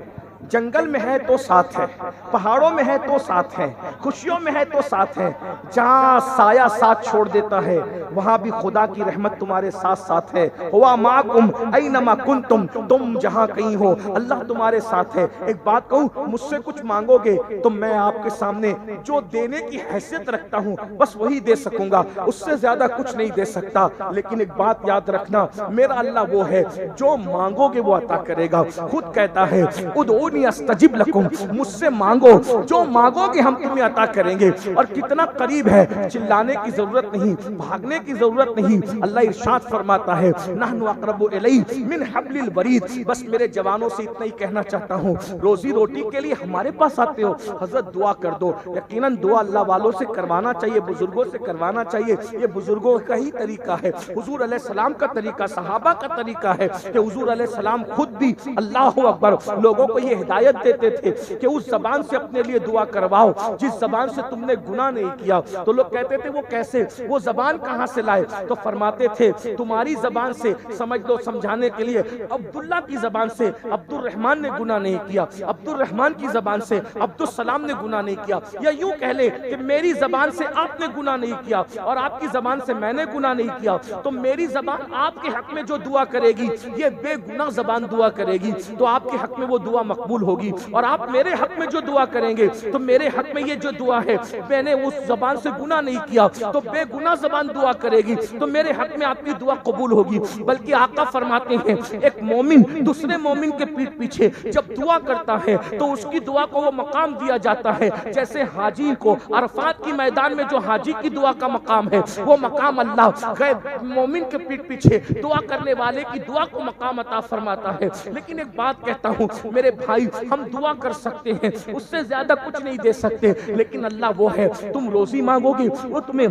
جنگل میں ہے تو ساتھ ہے، پہاڑوں میں ہے تو ساتھ ہے، خوشیوں میں ہے تو ساتھ ہے. جہاں سایہ ساتھ چھوڑ دیتا ہے وہاں بھی خدا کی رحمت تمہارے ساتھ ساتھ ہے. ہوا معکم اینما کنتم، تم جہاں کہیں ہو اللہ تمہارے ساتھ ہے. ایک بات کہوں، مجھ سے کچھ مانگو گے تو میں آپ کے سامنے جو دینے کی حیثیت رکھتا ہوں بس وہی دے سکوں گا، اس سے زیادہ کچھ نہیں دے سکتا. لیکن ایک بات یاد رکھنا، میرا اللہ وہ ہے جو مانگو گے وہ عطا کرے گا. خود کہتا ہے ادعونی استجب لکم، مجھ سے مانگو، جو مانگو گے ہم تمہیں عطا کریں گے. اور کتنا قریب ہے، چلانے کی ضرورت نہیں، بھاگنے کی ضرورت نہیں. اللہ ارشاد فرماتا ہے نحن اقرب الیہ من حبل الورید. بس میرے جوانوں سے اتنا ہی کہنا چاہتا ہوں، روزی روٹی کے لیے ہمارے پاس آتے ہو، حضرت دعا کر دو. یقیناً دعا اللہ والوں سے کروانا چاہیے، بزرگوں سے کروانا چاہیے. یہ بزرگوں کا ہی طریقہ ہے، حضور علیہ السلام کا طریقہ، صحابہ کا طریقہ ہے کہ حضور علیہ السلام خود بھی اللہ اکبر لوگوں کو یہ ہدایت دیتے تھے کہ اس زبان سے اپنے لیے دعا کرواؤ جس زبان سے تم نے گناہ نہیں کیا. تو لوگ کہتے تھے وہ کیسے، وہ زبان کہاں سے لائے؟ تو فرماتے تھے تمہاری زبان سے سمجھ لو سمجھانے کے لیے، عبداللہ کی زبان سے عبد الرحمن نے گناہ نہیں کیا، عبد الرحمن کی زبان سے عبد السلام نے گناہ نہیں کیا. یا یوں کہہ لے کہ میری زبان سے آپ نے گناہ نہیں کیا اور آپ کی زبان سے میں نے گناہ نہیں کیا، تو میری زبان آپ کے حق میں جو دعا کرے گی یہ بے گناہ زبان دعا کرے گی تو آپ کے حق میں وہ دعا مقبول ہوگی. اور آپ میرے حق میں جو دعا کریں گے تو میرے حق میں یہ جو دعا ہے، میں نے اس زبان سے گناہ نہیں کیا تو بے گناہ زبان دعا کرے گی تو میرے حق میں آپ کی دعا قبول ہوگی. بلکہ آقا فرماتے ہیں ایک مومن دوسرے مومن کے پیٹ پیچھے جب دعا کرتا ہے تو اس کی دعا کو وہ مقام دیا جاتا ہے جیسے حاجی کو عرفات کی میدان میں جو حاجی کی دعا کا مقام ہے وہ مقام اللہ غیر مومن کے پیٹ پیچھے دعا کرنے والے کی دعا کو مقام عطا فرماتا ہے. لیکن ایک بات کہتا ہوں میرے بھائی، ہم دعا کر سکتے ہیں، اس سے زیادہ کچھ نہیں دے سکتے، لیکن اللہ وہ ہے، تم روزی مانگو گے وہ تمہیں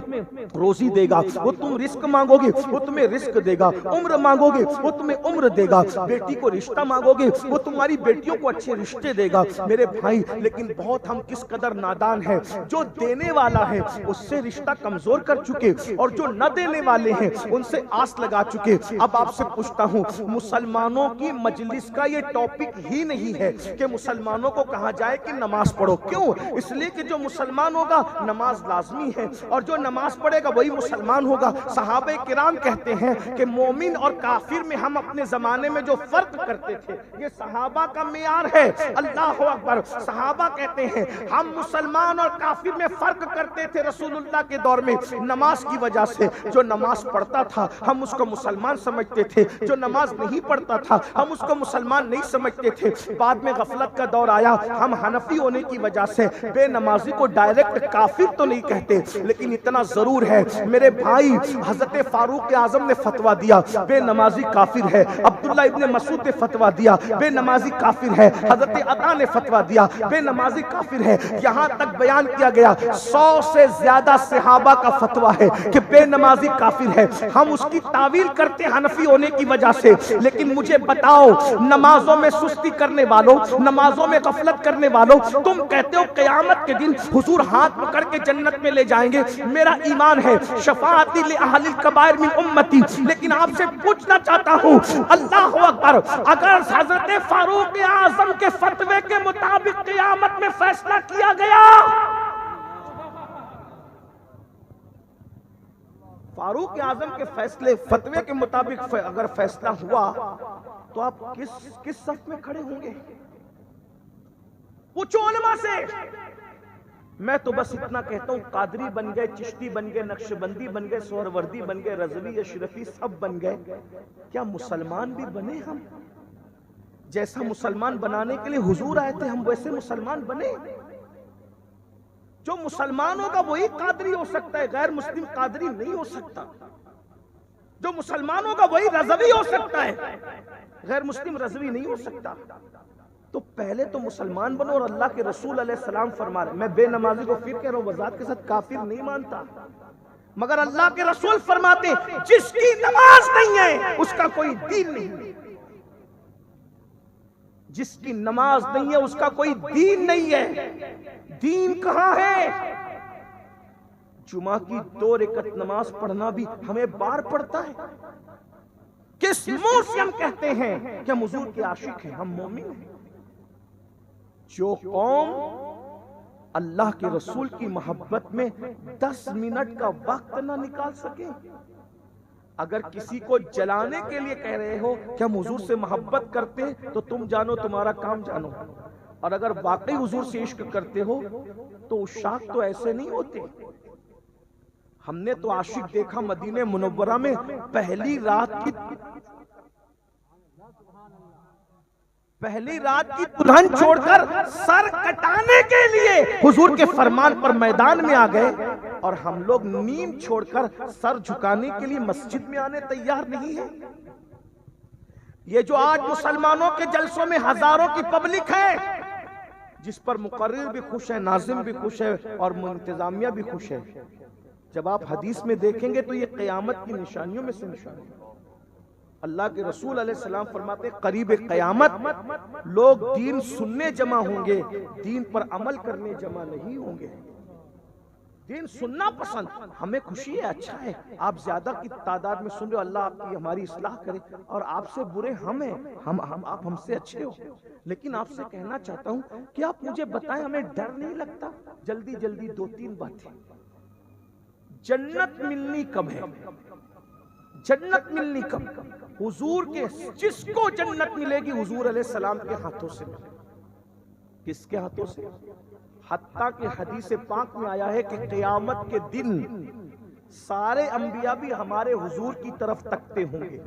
روزی دے گا، وہ تم رزق مانگو گے وہ تمہیں رزق دے گا، عمر مانگو گے وہ تمہیں عمر دے گا، بیٹی کو رشتہ مانگو گے وہ تمہاری بیٹیوں کو اچھے رشتے دے گا. میرے بھائی لیکن بہت ہم کس قدر نادان ہیں، جو دینے والا ہے اس سے رشتہ کمزور کر چکے اور جو نہ دینے والے ہیں ان سے آس لگا چکے. اب آپ سے پوچھتا ہوں، مسلمانوں کی مجلس کا یہ ٹاپک ہی نہیں ہے کہ مسلمانوں کو کہا جائے کہ نماز پڑھو. کیوں؟ اس لیے کہ جو مسلمان ہوگا نماز لازمی ہے اور جو نماز پڑھے گا وہی مسلمان ہوگا. صحابہ کرام کہتے ہیں کہ مومن اور کافر میں ہم اپنے زمانے میں جو فرق کرتے تھے یہ صحابہ کا معیار ہے. اللہ اکبر. صحابہ کہتے ہیں ہم مسلمان اور کافر میں فرق کرتے تھے رسول اللہ کے دور میں نماز کی وجہ سے. جو نماز پڑھتا تھا ہم اس کو مسلمان سمجھتے تھے، جو نماز نہیں پڑھتا تھا ہم اس کو مسلمان نہیں سمجھتے تھے. بعد میں میں غفلت کا دور آیا، ہم حنفی ہونے کی وجہ سے بے نمازی کو ڈائریکٹ کافر تو نہیں کہتے، لیکن اتنا ضرور ہے میرے بھائی، حضرت فاروق اعظم نے فتویٰ دیا بے نمازی کافر ہے، عبداللہ ابن مسعود نے فتویٰ دیا بے نمازی کافر ہے، حضرت عطا نے فتویٰ دیا بے نمازی کافر ہے، یہاں تک بیان کیا گیا 100 سے زیادہ صحابہ کا فتویٰ ہے کہ بے نمازی کافر ہے۔ ہم اس کی تعویل کرتے حنفی ہونے کی وجہ سے، لیکن مجھے بتاؤ نمازوں میں سستی کرنے والوں، نمازوں میں غفلت کرنے والوں، تم کہتے ہو قیامت کے دن حضور ہاتھ پکڑ کے جنت میں لے جائیں گے، میرا ایمان ہے شفاعتی لأہل الکبائر من امتی، لیکن آپ سے پوچھنا چاہتا ہوں اللہ اکبر، اگر حضرت فاروق اعظم کے فتوے کے مطابق قیامت میں فیصلہ کیا گیا، فاروق اعظم کے فیصلے فتوے کے مطابق اگر فیصلہ ہوا تو آپ کس صف میں کھڑے ہوں گے؟ پوچھو علماء سے۔ میں تو بس اتنا کہتا ہوں قادری بن گئے، چشتی بن گئے، نقشبندی بن گئے، سہروردی بن گئے، رضوی اشرفی سب بن گئے، کیا مسلمان بھی بنے؟ ہم جیسا مسلمان بنانے کے لیے حضور آئے تھے ہم ویسے مسلمان بنے؟ جو مسلمان ہوگا وہی قادری ہو سکتا ہے، غیر مسلم قادری نہیں ہو سکتا۔ جو مسلمان ہوگا وہی رضوی ہو سکتا ہے، غیر مسلم رضوی نہیں ہو سکتا۔ تو پہلے تو مسلمان بنو، اور اللہ کے رسول علیہ السلام فرما رہے، میں بے نمازی کو پھر کہہ رہا ہوں وضاحت کے ساتھ کافر نہیں مانتا، مگر اللہ کے رسول فرماتے جس کی نماز نہیں ہے اس کا کوئی دین نہیں ہے، جس کی نماز نہیں ہے اس کا کوئی دین نہیں ہے۔ دین کہاں ہے؟ جمعہ کی 2 رکعت نماز پڑھنا بھی ہمیں بار پڑتا ہے۔ کس منہ سے ہم کہتے ہیں کہ ہم حضور کے عاشق ہیں، ہم مومن ہیں؟ جو قوم اللہ کے رسول کی محبت میں 10 منٹ کا وقت نہ نکال سکے، اگر کسی کو جلانے کے لیے کہہ رہے ہو کہ ہم حضور سے محبت کرتے تو تم جانو تمہارا کام جانو، اور اگر واقعی حضور سے عشق کرتے ہو تو عشاق تو ایسے نہیں ہوتے۔ ہم نے تو عاشق دیکھا مدینہ منورہ میں پہلی رات کی دلہن چھوڑ کر سر کٹانے کے لیے حضور کے فرمان پر میدان میں آ گئے، اور ہم لوگ نیند چھوڑ کر سر جھکانے کے لیے مسجد میں آنے تیار نہیں ہیں۔ یہ جو آج مسلمانوں کے جلسوں میں ہزاروں کی پبلک ہے، جس پر مقرر بھی خوش ہے، ناظم بھی خوش ہے، اور انتظامیہ بھی خوش ہے، جب آپ حدیث میں دیکھیں گے تو یہ قیامت کی نشانیوں میں سے نشانی ہے۔ اللہ کے رسول علیہ السلام فرماتے قریب قیامت لوگ دین سننے جمع ہوں گے، دین پر عمل کرنے جمع نہیں ہوں گے۔ دین سننا پسند، ہمیں خوشی ہے، اچھا ہے، آپ زیادہ کی تعداد میں سن رہے ہو، اللہ آپ کی ہماری اصلاح کرے، اور آپ سے برے ہم ہیں، آپ ہم سے اچھے ہو، لیکن آپ سے کہنا چاہتا ہوں کہ آپ مجھے بتائیں ہمیں ڈر نہیں لگتا؟ جلدی 2-3 باتیں۔ جنت ملنی کب ہے؟ جنت ملنی کب؟ حضور کے، جس کو جنت ملے گی حضور علیہ السلام کے ہاتھوں سے ملے گی۔ کس کے ہاتھوں سے؟ حتیٰ کہ حدیث پاک میں آیا ہے کہ قیامت کے دن سارے انبیاء بھی ہمارے حضور کی طرف تکتے ہوں گے،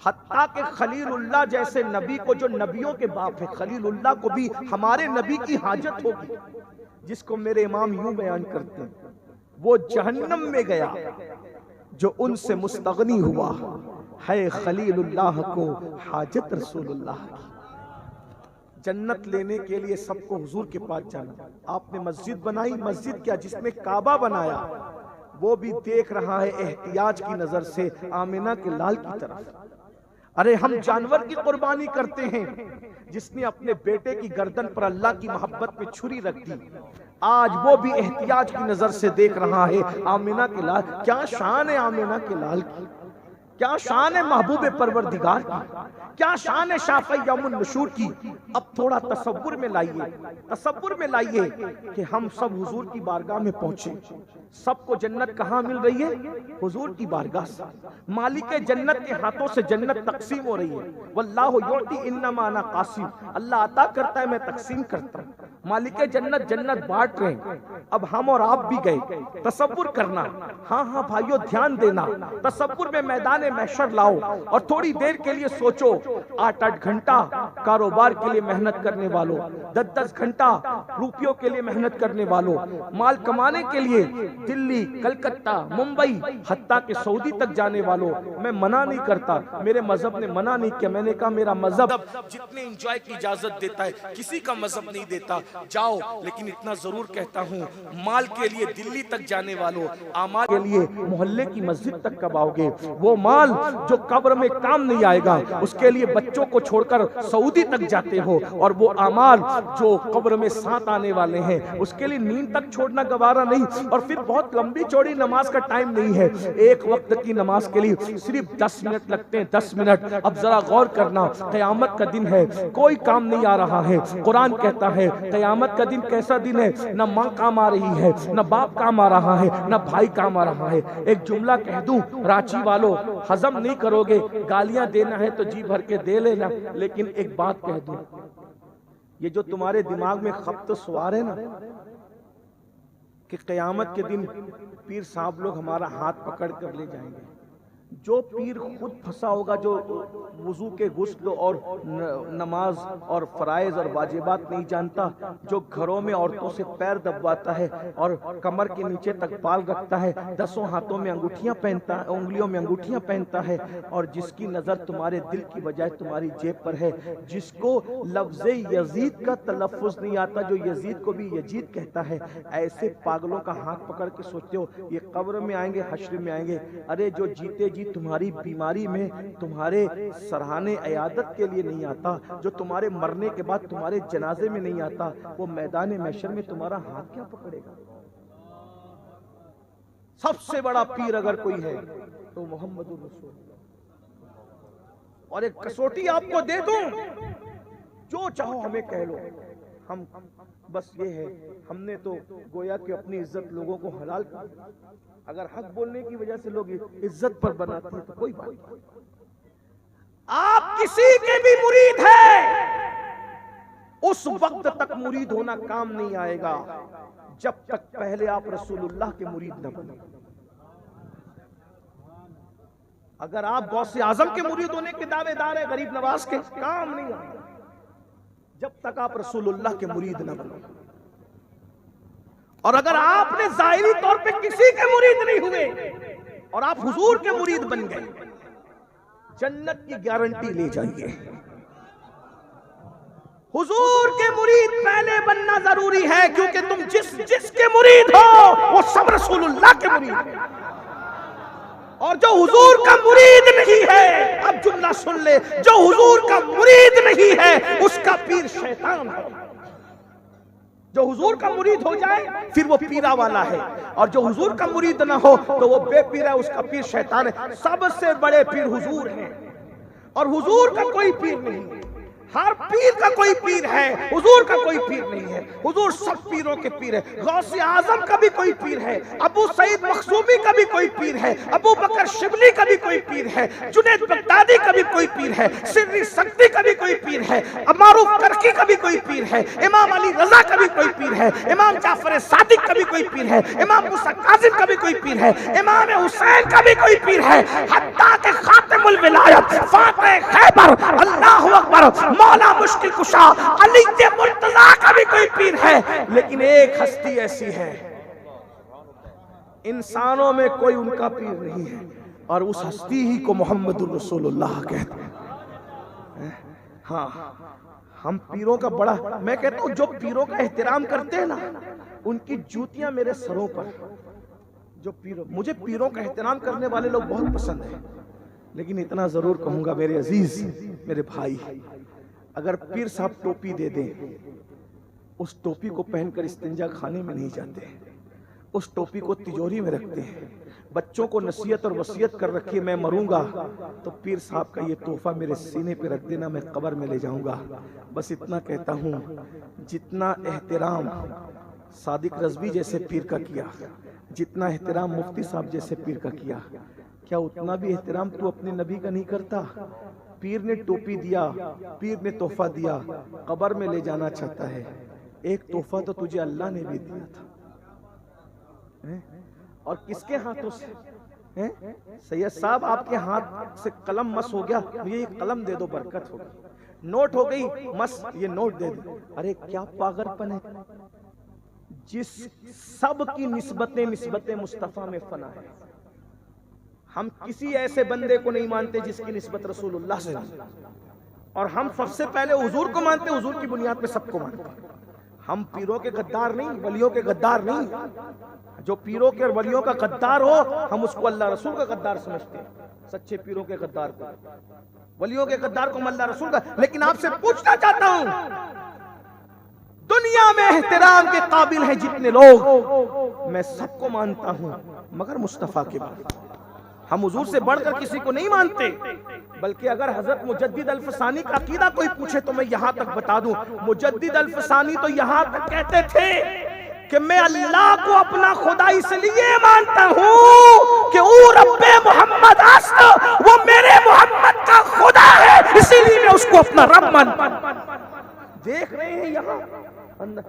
حتیٰ کہ خلیل اللہ جیسے نبی کو، جو نبیوں کے باپ ہے، خلیل اللہ کو بھی ہمارے نبی کی حاجت ہوگی، جس کو میرے امام یوں بیان کرتے ہیں، وہ جہنم میں گیا جو ان سے مستغنی ہوا، ہے خلیل اللہ کو حاجت رسول اللہ کی۔ جنت لینے کے لیے سب کو حضور کے پاس جانا۔ آپ نے مسجد بنائی، مسجد کیا، جس میں کعبہ بنایا وہ بھی دیکھ رہا ہے احتیاج کی نظر سے آمنہ کے لال کی طرف۔ ارے ہم جانور کی قربانی کرتے ہیں، جس نے اپنے بیٹے کی گردن پر اللہ کی محبت میں چھری رکھ دی، آج وہ بھی احتیاج کی نظر سے دیکھ رہا ہے آمنہ کے لال۔ کیا شان ہے آمنہ کے لال کی، کیا شان ہے محبوب پروردگار کی، کیا شان ہے شافع یوم النشور کی۔ اب تھوڑا تصور میں لائیے کہ ہم سب حضور کی بارگاہ میں پہنچے، سب کو جنت کہاں مل رہی ہے؟ حضور کی بارگاہ سے۔ مالک جنت کے ہاتھوں سے جنت تقسیم ہو رہی ہے، واللہ یعطی انما انا قاسم، اللہ عطا کرتا ہے میں تقسیم کرتا ہوں۔ مالک جنت جنت بانٹ رہے ہیں، اب ہم اور آپ بھی گئے، تصور کرنا، ہاں ہاں بھائیو دھیان دینا، تصور میں میدان محشر لاؤ اور تھوڑی دیر کے لیے سوچو، 8-8 گھنٹہ کاروبار کے لیے محنت کرنے والوں، 10-10 گھنٹہ روپیوں کے لیے محنت کرنے والوں، مال کمانے کے لیے دلی، کلکتہ، ممبئی، حتیٰ کہ سعودی تک جانے والوں، میں منع نہیں کرتا، میرے مذہب نے منع نہیں کیا، میں نے کہا میرا مذہب جتنے انجوائے کی اجازت دیتا ہے کسی کا مذہب نہیں دیتا، جاؤ، لیکن اتنا ضرور کہتا ہوں، مال کے لیے دلی تک جانے والوں، اعمال کے لیے محلے کی مسجد تک کب آؤ گے؟ وہ مال جو قبر میں کام نہیں آئے گا، اس کے لیے بچوں کو چھوڑ کر سعودی تک جاتے ہو، اور وہ اعمال جو قبر میں ساتھ آنے والے ہیں اس کے لیے نیند تک چھوڑنا گوارا نہیں، اور پھر بہت لمبی چوڑی نماز کا ٹائم نہیں ہے، ایک وقت کی نماز کے لیے صرف 10 منٹ لگتے ہیں، 10 منٹ۔ اب ذرا غور کرنا، قیامت کا دن ہے، کوئی کام نہیں آ رہا ہے، قرآن کہتا ہے قیامت کا دن کیسا دن ہے، نہ ماں کام آ رہی ہے، نہ باپ کام آ رہا ہے، نہ بھائی کام آ رہا ہے۔ ایک جملہ کہہ دوں راچی والوں، ہضم نہیں کرو گے، گالیاں دینا ہے تو جی بھر کے دے لینا، لیکن ایک بات کہہ دوں، یہ جو تمہارے دماغ میں خبط سوار ہے نا کہ قیامت کے دن پیر صاحب لوگ ہمارا ہاتھ پکڑ کر لے جائیں گے، جو پیر خود پھنسا ہوگا، جو وضو کے غسل اور نماز اور فرائض اور واجبات نہیں جانتا، جو گھروں میں عورتوں سے پیر دبواتا ہے اور کمر کے نیچے تک بال رکھتا ہے، 10 ہاتھوں میں انگوٹھیاں پہنتا ہے، انگلیوں میں انگوٹھیاں پہنتا ہے، اور جس کی نظر تمہارے دل کی بجائے تمہاری جیب پر ہے، جس کو لفظ یزید کا تلفظ نہیں آتا، جو یزید کو بھی یزید کہتا ہے، ایسے پاگلوں کا ہاتھ پکڑ کے سوچتے ہو یہ قبر میں آئیں گے، حشر میں آئیں گے؟ ارے جو جیتے جی تمہاری بیماری میں تمہارے سرحانے عیادت کے لیے نہیں آتا، جو تمہارے مرنے کے بعد تمہارے جنازے میں نہیں آتا، وہ میدان محشر میں تمہارا ہاتھ کیا پکڑے گا؟ سب سے بڑا پیر اگر کوئی ہے تو محمد الرسول۔ اور ایک کسوٹی آپ کو دے دوں، جو چاہو ہمیں کہہ لو، ہم بس یہ ہے، ہم نے تو گویا کہ اپنی عزت لوگوں کو حلال کر، اگر حق بولنے کی وجہ سے لوگ عزت پر بناتے ہیں تو کوئی بات نہیں۔ آپ کسی کے بھی مرید ہیں، اس وقت تک مرید ہونا کام نہیں آئے گا جب تک پہلے آپ رسول اللہ کے مرید نہ بنیں۔ اگر آپ غوث اعظم کے مرید ہونے کے دعوے دار ہیں، غریب نواز کے، کام نہیں آئے گا جب تک آپ رسول اللہ کے مرید نہ بنیں۔ اور اگر آپ نے ظاہری طور پہ کسی کے مرید نہیں ہوئے اور آپ حضور کے مرید بن گئے، جنت کی گارنٹی لے جائیے۔ حضور کے مرید پہلے بننا ضروری ہے، کیونکہ تم جس کے مرید ہو وہ سب رسول اللہ کے مرید ہیں، اور جو حضور کا مرید نہیں ہے، اب جملہ سن لے، جو حضور کا مرید نہیں ہے اس کا پیر شیطان ہے۔ جو حضور کا مرید ہو جائے پھر وہ پیرا والا ہے، اور جو حضور کا مرید نہ ہو تو وہ بے پیر ہے، اس کا پیر شیطان ہے۔ سب سے بڑے پیر حضور ہیں، اور حضور کا کوئی پیر نہیں ہے۔ ہر پیر کا کوئی پیر ہے، حضور کا کوئی پیر نہیں ہے۔ حضور سب پیروں کے پیر ہے۔ غوث اعظم کا بھی کوئی پیر ہے، ابو سعید مخزومی کا بھی کوئی پیر ہے، ابو بکر شبلی کا بھی کوئی پیر ہے، جنید بغدادی کا بھی کوئی پیر ہے، سری سکتی کا بھی کوئی پیر ہے، معروف کرکی کا بھی کوئی پیر ہے، امام علی رضا کا بھی کوئی پیر ہے، امام جعفر صادق کا بھی کوئی پیر ہے، امام موسیٰ کاظم کا بھی کوئی پیر ہے، امام حسین کا بھی کوئی پیر ہے، حتیٰ کہ خاتم الولایت فاتح خیبر، اللہ اکبر، مولا مشکل کشا علی مرتضیٰ کا بھی کوئی پیر ہے۔ لیکن ایک ہستی ایسی ہے، انسانوں میں کوئی ان کا پیر نہیں ہے، اور اس ہستی ہی کو محمد الرسول اللہ کہتے ہیں۔ ہاں، ہم پیروں کا بڑا، میں کہتا ہوں جو پیروں کا احترام کرتے ہیں نا، ان کی جوتیاں میرے سروں پر۔ جو پیروں، مجھے پیروں کا احترام کرنے والے لوگ بہت پسند ہیں، لیکن اتنا ضرور کہوں گا میرے عزیز، میرے بھائی، اگر پیر صاحب ٹوپی دے دیں، اس ٹوپی کو پہن کر استنجا خانے میں نہیں جاتے، اس ٹوپی کو تجوری میں رکھتے ہیں، بچوں کو نصیحت اور وصیت کر رکھیے میں مروں گا تو پیر صاحب کا یہ تحفہ میرے سینے پہ رکھ دینا، میں قبر میں لے جاؤں گا۔ بس اتنا کہتا ہوں، جتنا احترام صادق رضوی جیسے پیر کا کیا، جتنا احترام مفتی صاحب جیسے پیر کا کیا، کیا اتنا بھی احترام تو اپنے نبی کا نہیں کرتا؟ پیر نے ٹوپی دیا، پیر نے تحفہ دیا، قبر میں لے جانا چاہتا ہے، ایک تحفہ تو تجھے اللہ نے بھی دیا تھا، اور کس کے ہاتھوں سے؟ سید صاحب آپ کے ہاتھ سے قلم مس ہو گیا، یہ قلم دے دو برکت ہوگی، نوٹ ہو گئی مس، یہ نوٹ دے دو۔ ارے کیا پاگل پن ہے، جس سب کی نسبتیں مصطفیٰ میں فنا ہے۔ ہم کسی ایسے بندے کو نہیں مانتے جس کی نسبت رسول اللہ سے نہیں، اور ہم سب سے پہلے حضور کو مانتے، حضور کی بنیاد پہ سب کو مانتے۔ ہم پیروں کے غدار نہیں، ولیوں کے غدار نہیں۔ جو پیروں کے اور ولیوں کا غدار ہو ہم اس کو اللہ رسول کا غدار سمجھتے ہیں، سچے پیروں کے غدار کو، ولیوں کے غدار کو ہم اللہ رسول کا۔ لیکن آپ سے پوچھنا چاہتا ہوں، دنیا میں احترام کے قابل ہیں جتنے لوگ، میں سب کو مانتا ہوں مگر مصطفیٰ کے بعد۔ ہم حضور سے بڑھ کر کسی کو نہیں مانتے، بلکہ اگر حضرت مجدد الفسانی کا عقیدہ کوئی پوچھے تو میں یہاں تک بتا دوں، مجدد الفسانی تو یہاں تک کہتے تھے کہ میں اللہ کو اپنا خدا اس لیے مانتا ہوں کہ او رب محمد است، وہ میرے محمد کا خدا ہے، اسی لیے میں اس کو اپنا رب مانتا ہوں۔ دیکھ رہے ہیں یہاں،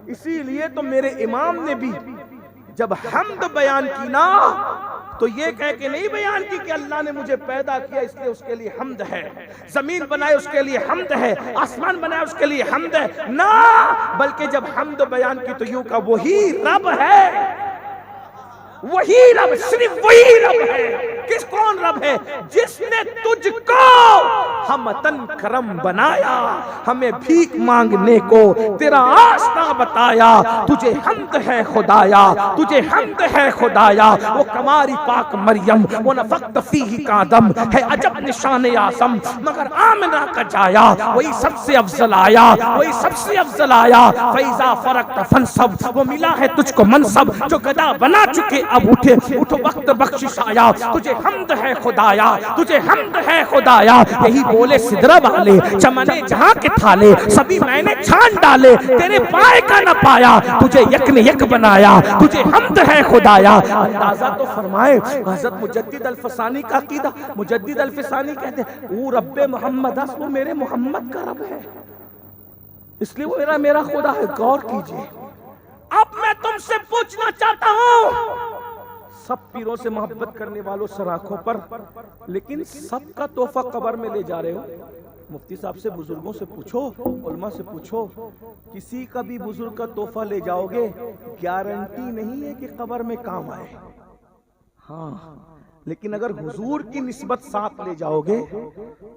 اسی لیے تو میرے امام نے بھی جب حمد بیان کی نا تو یہ کہہ کے نہیں بیان کی کہ اللہ نے مجھے پیدا کیا اس لیے اس کے لیے حمد ہے، زمین بنائے اس کے لیے حمد ہے، آسمان بنائے اس کے لیے حمد ہے، نہ، بلکہ جب حمد بیان کی تو یوں کا وہی رب ہے، وہی رب، صرف وہی رب ہے۔ کس کون رب ہے؟ جس نے تجھ کو ہمتن کرم بنایا، ہمیں بھیک مانگنے کو تیرا آسنا بتایا، تجھے حمد ہے خدایا، تجھے حمد ہے خدایا، وہ کماری پاک مریم، وہ نفخت فیہ کا دم ہے عجب نشان آسم، مگر آمنہ کا جایا وہی سب سے افضل آیا، وہی سب سے افضل آیا۔ فیضا فرقت فنصب، وہ ملا ہے تجھ کو منصب، جو گدا بنا چکے اب اٹھے، اٹھو وقت بخشش آیا، تجھے حمد ہے خدایا، تجھے حمد ہے خدایا۔ یہی بولے سدرہ والے، چمنے جہاں کے تھالے، سبھی میں نے چھان ڈالے، تیرے پائے کا نہ پایا، تجھے یک نے یک بنایا، تجھے حمد ہے خدایا۔ اندازہ تو فرمائے حضرت مجدد الفسانی کا عقیدہ، مجدد الفسانی کہتے ہیں وہ رب محمد ہے، وہ میرے محمد کا رب ہے، اس لیے وہ میرا خدا ہے۔ غور کیجئے، اب میں تم سے پوچھنا چاہتا ہوں، سب پیروں سے محبت کرنے والوں سر آنکھوں پر، لیکن سب کا تحفہ قبر میں لے جا رہے ہو۔ مفتی صاحب سے، بزرگوں سے پوچھو، علماء سے پوچھو، کسی کا بھی بزرگ کا تحفہ لے جاؤ گے گارنٹی نہیں ہے کہ قبر میں کام آئے، ہاں، لیکن اگر حضور کی نسبت ساتھ لے جاؤ گے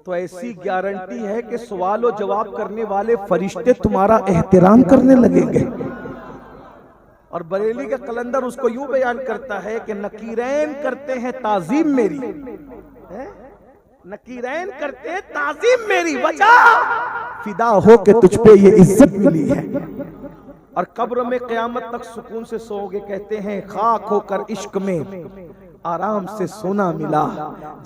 تو ایسی گارنٹی ہے کہ سوال و جواب کرنے والے فرشتے تمہارا احترام کرنے لگیں گے۔ اور بریلی کا قلندر اس کو یوں بیان کرتا ہے کہ نکیرین کرتے ہیں تعظیم میری، نکیرین کرتے ہیں تعظیم میری، وجہ فدا ہو کہ تجھ پہ یہ عزت ملی ہے۔ اور قبر میں قیامت تک سکون سے سو گے، کہتے ہیں خاک ہو کر عشق میں آرام سے سونا ملا،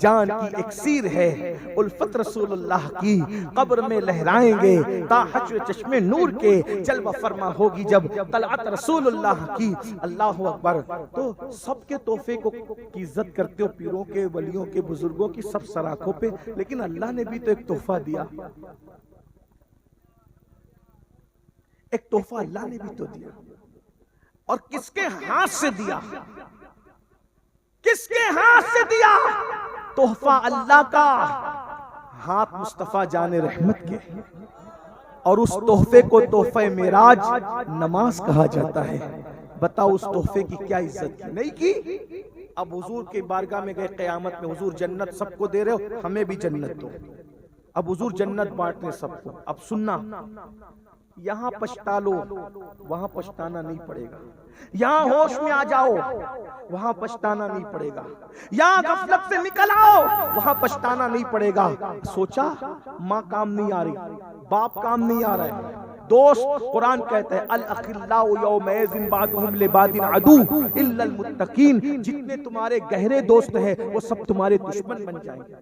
جان کی اکسیر ہے الفت رسول اللہ کی، قبر میں لہرائیں گے تا حشر چشم نور کے، جلوہ فرما ہوگی جب طلعت رسول اللہ کی۔ اللہ اکبر۔ تو سب کے تحفے کو کی عزت کرتے ہو، پیروں کے، ولیوں کے، بزرگوں کی، سب سراکوں پہ، لیکن اللہ نے بھی تو ایک تحفہ دیا، ایک تحفہ اللہ نے بھی تو دیا، اور کس کے ہاتھ سے دیا؟ کس کے ہاتھ سے دیا؟ تحفہ اللہ کا، ہاتھ مصطفیٰ جان رحمت کے، اور اس تحفے کو تحفہ معراج نماز کہا جاتا ہے۔ بتاؤ اس تحفے کی کیا عزت کی؟ نہیں کی۔ اب حضور کے بارگاہ میں گئے قیامت میں، حضور جنت سب کو دے رہے ہو، ہمیں بھی جنت دو۔ اب حضور جنت بانٹنے سب کو۔ اب سننا، یہاں پچھتا لو، وہاں پچھتانا نہیں پڑے گا، یہاں ہوش میں آ جاؤ، وہاں پچھتانا نہیں پڑے گا، یہاں غفلت سے نکل آؤ، وہاں پچھتانا نہیں پڑے گا۔ سوچا ماں کام نہیں آ رہی، باپ کام نہیں آ رہا ہے، دوست، قرآن کہتا ہے الاخلاء یومئذ بعضهم لبعض عدو الا المتقین، جتنے تمہارے گہرے دوست ہیں وہ سب تمہارے دشمن بن جائیں گے۔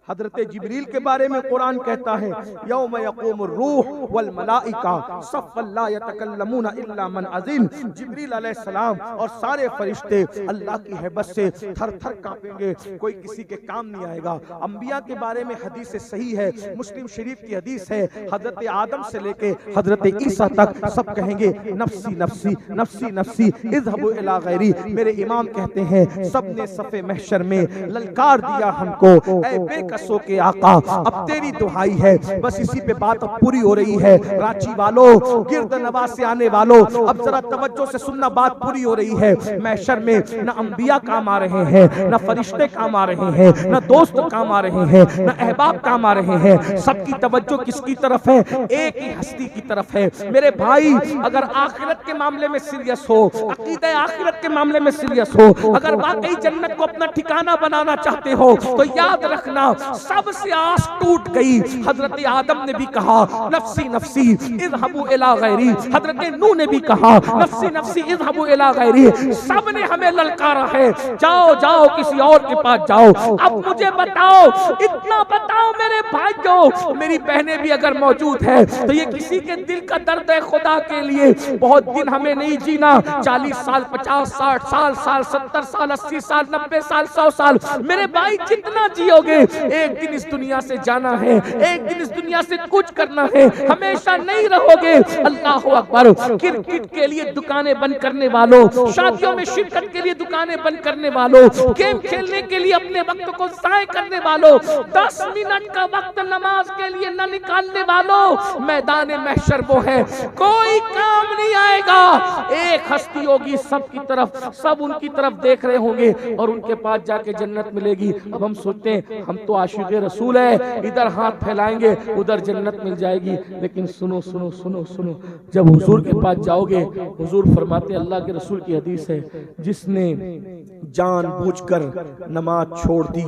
حضرت جبریل کے بارے میں قرآن کہتا ہے یوم یقوم الروح والملائکہ صفا لا یتکلمون الا من اذن. جبریل علیہ السلام اور سارے فرشتے اللہ کی ہیبت سے تھر تھر کانپیں گے, کوئی کسی کے کام نہیں آئے گا. انبیاء کے بارے میں حدیث صحیح ہے, مسلم شریف کی حدیث ہے, حضرت آدم سے لے کے حضرت عیسیٰ تک سب کہیں گے نفسی نفسی نفسی نفسی اذهبوا الی غیری. میرے امام کہتے ہیں سب نے صف محشر میں للکار دیا ہم کو, اے بے کسوں کے آقا اب تیری دہائی ہے. بس اسی پہ بات اب پوری ہو رہی ہے. راچی والوں, گرد نواز سے آنے والوں, اب ذرا توجہ سے سننا, بات پوری ہو رہی ہے. محشر میں نہ انبیاء کام آ رہے ہیں, نہ فرشتے کام آ رہے ہیں, نہ دوست کام آ رہے ہیں, نہ احباب کام آ رہے ہیں. سب کی توجہ کس کی طرف ہے؟ ایک ہی ہستی کی طرف ہے. میرے بھائی اگر آخرت کے معاملے میں سیریس ہو, عقیدہ آخرت کے معاملے میں سیریس ہو, اگر واقعی جنت کو اپنا ٹھکانہ بنانا چاہتے ہو تو یاد رکھنا سب سے آس ٹوٹ گئی. حضرت آدم نے بھی کہا نفسی نفسی اذهبوا الی غیری, حضرت نوح نے بھی کہا نفسی نفسی اذهبوا الی غیری. سب نے ہمیں للکارا ہے جاؤ جاؤ کسی اور کے پاس جاؤ. اب مجھے بتاؤ, اتنا بتاؤ میرے بھائیوں, میری بہنیں بھی اگر موجود ہے تو یہ کسی کے دل کا درد ہے خدا کے لیے. بہت دن ہمیں نہیں جینا, 40 سال 50 60 سال 70 سال 80 سال 90 سال 100 سال. میرے بھائی جتنا جیو گے ایک دن اس دنیا سے جانا ہے, ایک دن اس دنیا سے کچھ کرنا ہے, ہمیشہ نہیں رہو گے. اللہ اکبر. کرکٹ کے لیے دکانیں بند کرنے والوں, شادیوں میں شرکت کے لیے دکانیں بند کرنے والوں, گیم کھیلنے کے لیے اپنے وقت کو ضائع کرنے والوں, 10 منٹ کا وقت نماز کے لیے نہ نکالنے والوں, میدان محشر وہ ہے کوئی کام نہیں آئے گا. ایک ہستی ہوگی سب کی طرف, سب ان کی طرف دیکھ رہے ہوں گے اور ان کے پاس جا کے جنت ملے گی. اب ہم سوچتے ہیں ہم تو عاشق رسول ہے, ادھر ہاتھ پھیلائیں گے ادھر جنت مل جائے گی. لیکن سنو سنو سنو سنو, جب حضور کے پاس جاؤ گے حضور فرماتے ہیں, اللہ کے رسول کی حدیث ہے, جس نے جان بوجھ کر نماز چھوڑ دی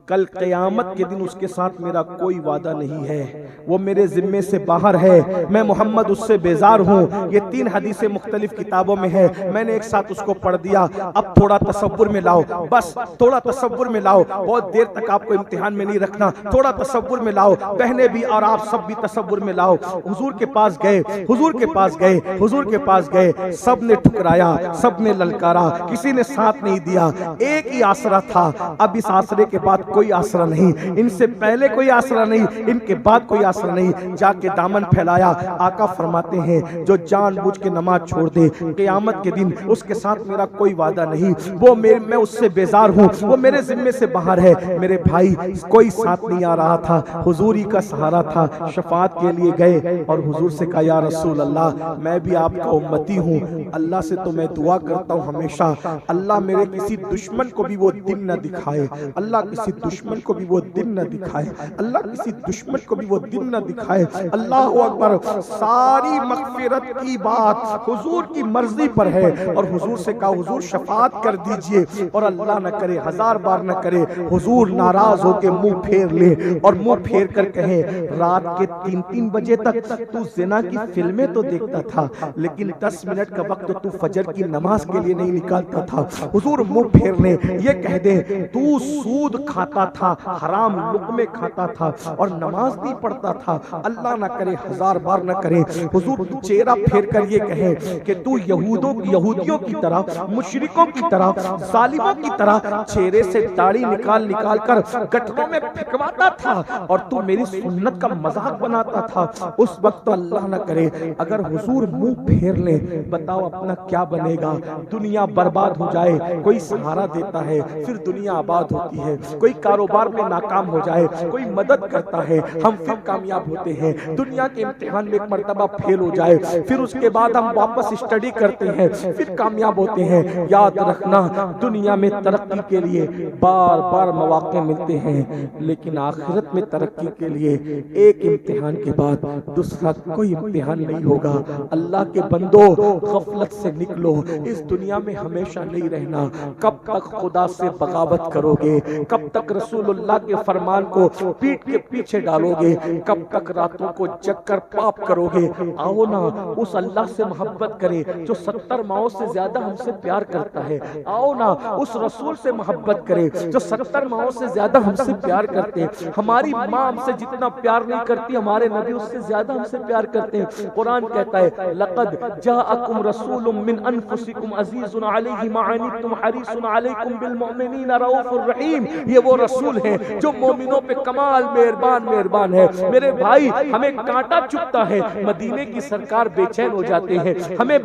کل قیامت کے دن اس کے ساتھ میرا کوئی وعدہ نہیں ہے, وہ میرے ذمے سے باہر ہے, میں محمد اس سے بیزار ہوں. یہ 3 حدیثیں مختلف کتابوں میں ہے, میں نے ایک ساتھ اس کو پڑھ دیا. اب تھوڑا تصور میں لاؤ, بس تھوڑا تصور میں لاؤ, بہت دیر تک آپ کو امتحان میں نہیں رکھنا, تھوڑا تصور میں لاؤ. بہنیں بھی اور آپ سب بھی تصور میں لاؤ. حضور کے پاس گئے, حضور کے پاس گئے, حضور کے پاس گئے, سب نے ٹھکرایا, سب نے للکارا, کسی نے ساتھ نہیں دیا. ایک ہی آسرا تھا. اب اس آسرے کے بعد کوئی آسرا نہیں, ان سے پہلے کوئی آسرا نہیں, ان کے بعد کوئی آسرا نہیں. جا کے دامن پھیلایا. آقا فرماتے ہیں جو جان بوجھ کے نماز چھوڑ دے قیامت کے دن اس کے ساتھ میرا کوئی وعدہ نہیں, وہ میں اس سے بیزار ہوں, وہ میرے ذمے سے باہر ہے. میرے بھائی کوئی ساتھ نہیں آ رہا تھا, حضور ہی کا سہارا تھا. شفاعت کے لیے گئے اور حضور سے کہا یا رسول اللہ میں بھی آپ کا امتی ہوں, اللہ سے تو میں دعا کرتا ہوں ہمیشہ, اللہ میرے کسی دشمن کو بھی وہ دن نہ دکھائے, اللہ کسی دشمن کو بھی وہ دن نہ دکھائے, اللہ کسی دشمن کو بھی وہ دن نہ دکھائے. اللہ اکبر. ساری مغفرت کی بات حضور کی مرضی پر ہے اور حضور سے کہا حضور شفاعت کر دیجئے, اور اللہ نہ کرے 1000 بار نہ کرے حضور ناراض ہو کے منہ پھیر لے اور منہ پھیر کر کہیں رات کے 3 بجے تک تو زنا کی فلمیں تو دیکھتا تھا لیکن 10 منٹ کا وقت تو فجر کی نماز کے لیے نہیں نکالتا تھا. حضور منہ پھیر لے, یہ کہہ دیں تو سود کھاتا تھا, حرام لقمے کھاتا تھا اور نماز نہیں پڑھتا تھا, اللہ نہ کرے 1000 بار نہ کرے حضور چہرہ پھیر کر یہ کہے کہ تو یہودیوں کی طرح, مشرکوں کی طرح, ظالموں کی طرح چہرے سے داڑھی نکال نکال کر گٹروں میں پھینکواتا تھا اور تو میری سنت کا مذاق بناتا تھا. اس وقت تو اللہ نہ کرے اگر حضور منہ پھیر لے, بتاؤ اپنا کیا بنے گا. دنیا برباد ہو جائے, کوئی سہارا دیتا ہے پھر دنیا آباد ہوتی ہے, کوئی کاروبار میں ناکام ہو جائے کوئی مدد کرتا ہے ہم پھر کامیاب ہوتے ہیں, دنیا کے امتحان میں ایک مرتبہ فیل ہو جائے پھر اس کے بعد ہم واپس اسٹڈی کرتے ہیں پھر کامیاب ہوتے ہیں. یاد رکھنا دنیا میں ترقی کے لیے بار بار مواقع ملتے ہیں لیکن آخرت میں ترقی کے لیے ایک امتحان کے بعد دوسرا کوئی امتحان نہیں ہوگا. اللہ کے بندو غفلت سے نکلو, اس دنیا میں ہمیشہ نہیں رہنا. کب تک خدا سے بغاوت کرو گے, کب تک رسول اللہ کے فرمان کو پیٹ کے پیچھے ڈالو گے؟ کب تک راتوں کو جگ کر پاپ کرو گے؟ آؤ نا اس اللہ سے محبت کرے جو 70 ماؤں سے زیادہ ہم سے پیار کرتا ہے. آؤ نا اس رسول سے محبت کرے جو 70 ماؤں سے زیادہ ہم سے پیار کرتے ہیں. ہماری ماں ہم سے جتنا پیار نہیں کرتی، ہمارے نبی اس سے زیادہ ہم سے پیار کرتے ہیں. قرآن کہتا ہے لقد جاءکم رسول من انفسکم عزیز علیہ ما عنتم حریص علیکم بالمؤمنین رؤوف الرحیم. یہ وہ رسول ہیں جو مومنوں پہ کمال مہربان ہے. میرے بھائی ہمیں کانٹا چبھتا ہے، مدینے کی سرکار بے چین ہو جاتے ہیں. ہمیں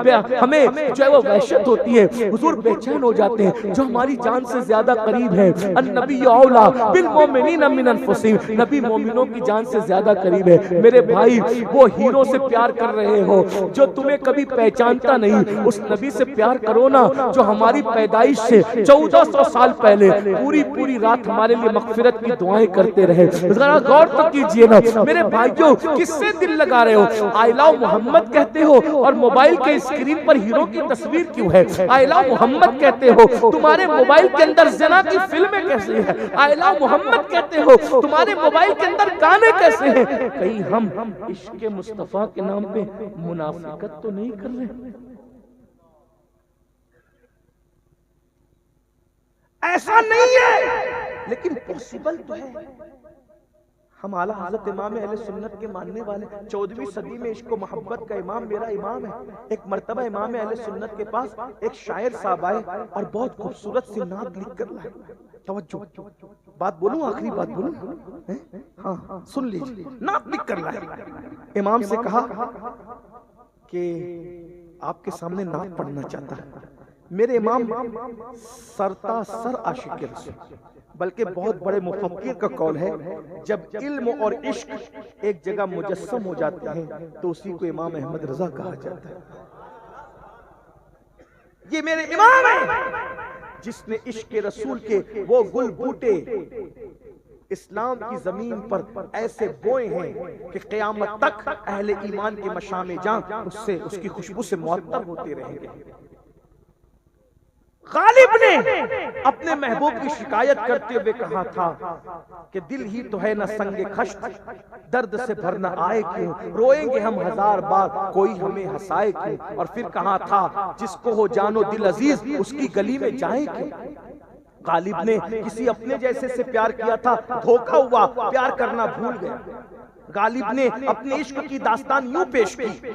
جو ہے وہ وحشت ہوتی ہے، حضور بے چین ہو جاتے ہیں. جو ہماری جان سے زیادہ قریب ہے، النبی اولا بالمؤمنین من انفسہم، نبی مومنوں کی جان سے زیادہ قریب ہے. میرے بھائی وہ ہیرو سے پیار کر رہے ہو جو تمہیں کبھی پہچانتا نہیں، اس نبی سے پیار کرو نا جو ہماری پیدائش سے 1400 سال پہلے پوری رات ہمارے لیے مغفرت کی دعائیں کرتے رہے. ذرا غور تو کیجئے نا میرے بھائیوں، کس سے دل لگا رہے ہو؟ آئی لو محمد کہتے ہو اور موبائل کے اسکرین پر ہیرو کی تصویر کیوں ہے؟ آئی لو محمد کہتے ہو، تمہارے موبائل کے اندر زنا کی فلمیں کیسے ہیں؟ آئی لو محمد کہتے ہو، تمہارے موبائل کے اندر گانے کیسے ہیں؟ کہیں ہم عشق مصطفیٰ کے نام پہ منافقت تو نہیں کر رہے؟ ایسا نہیں ہے لیکن پوسیبل تو ہے. ہم اعلیٰ حضرت امام اہل سنت کے ماننے والے، 14ویں صدی میں عشق و محبت کا امام میرا امام ہے. ایک مرتبہ امام اہل سنت کے پاس ایک شاعر صاحب آئے اور بہت خوبصورت سی نعت لکھ کر لائے. توجہ، بات بولوں، آخری بات بولوں؟ ہاں سن لیجیے. نعت لکھ کر لائے. امام سے کہا کہ آپ کے سامنے نعت پڑھنا چاہتا ہے. میرے امام سرتا سر عاشق رسول، بلکہ بہت بڑے مفکر کا قول ہے جب علم اور عشق ایک جگہ مجسم ہو جاتے ہیں تو اسی کو امام احمد رضا کہا جاتا ہے. یہ میرے امام ہیں جس نے عشق رسول کے وہ گل بوٹے اسلام کی زمین پر ایسے بوئے ہیں کہ قیامت تک اہل ایمان کے مشام جان اس کی خوشبو سے معطر ہوتے رہیں گے. غالب نے اپنے محبوب کی شکایت کرتے ہوئے کہا تھا کہ دل ہی تو ہے نہ سنگ خشت، درد سے بھرنا آئے کیوں، روئیں گے ہم 1000 بار کوئی ہمیں ہنسائے کیوں. اور پھر کہا تھا جس کو ہو جانو دل عزیز اس کی گلی میں جائیں کیوں. غالب نے کسی اپنے جیسے سے پیار کیا تھا، دھوکا ہوا، پیار کرنا بھول گیا. غالب نے اپنے عشق کی داستان یوں پیش کی.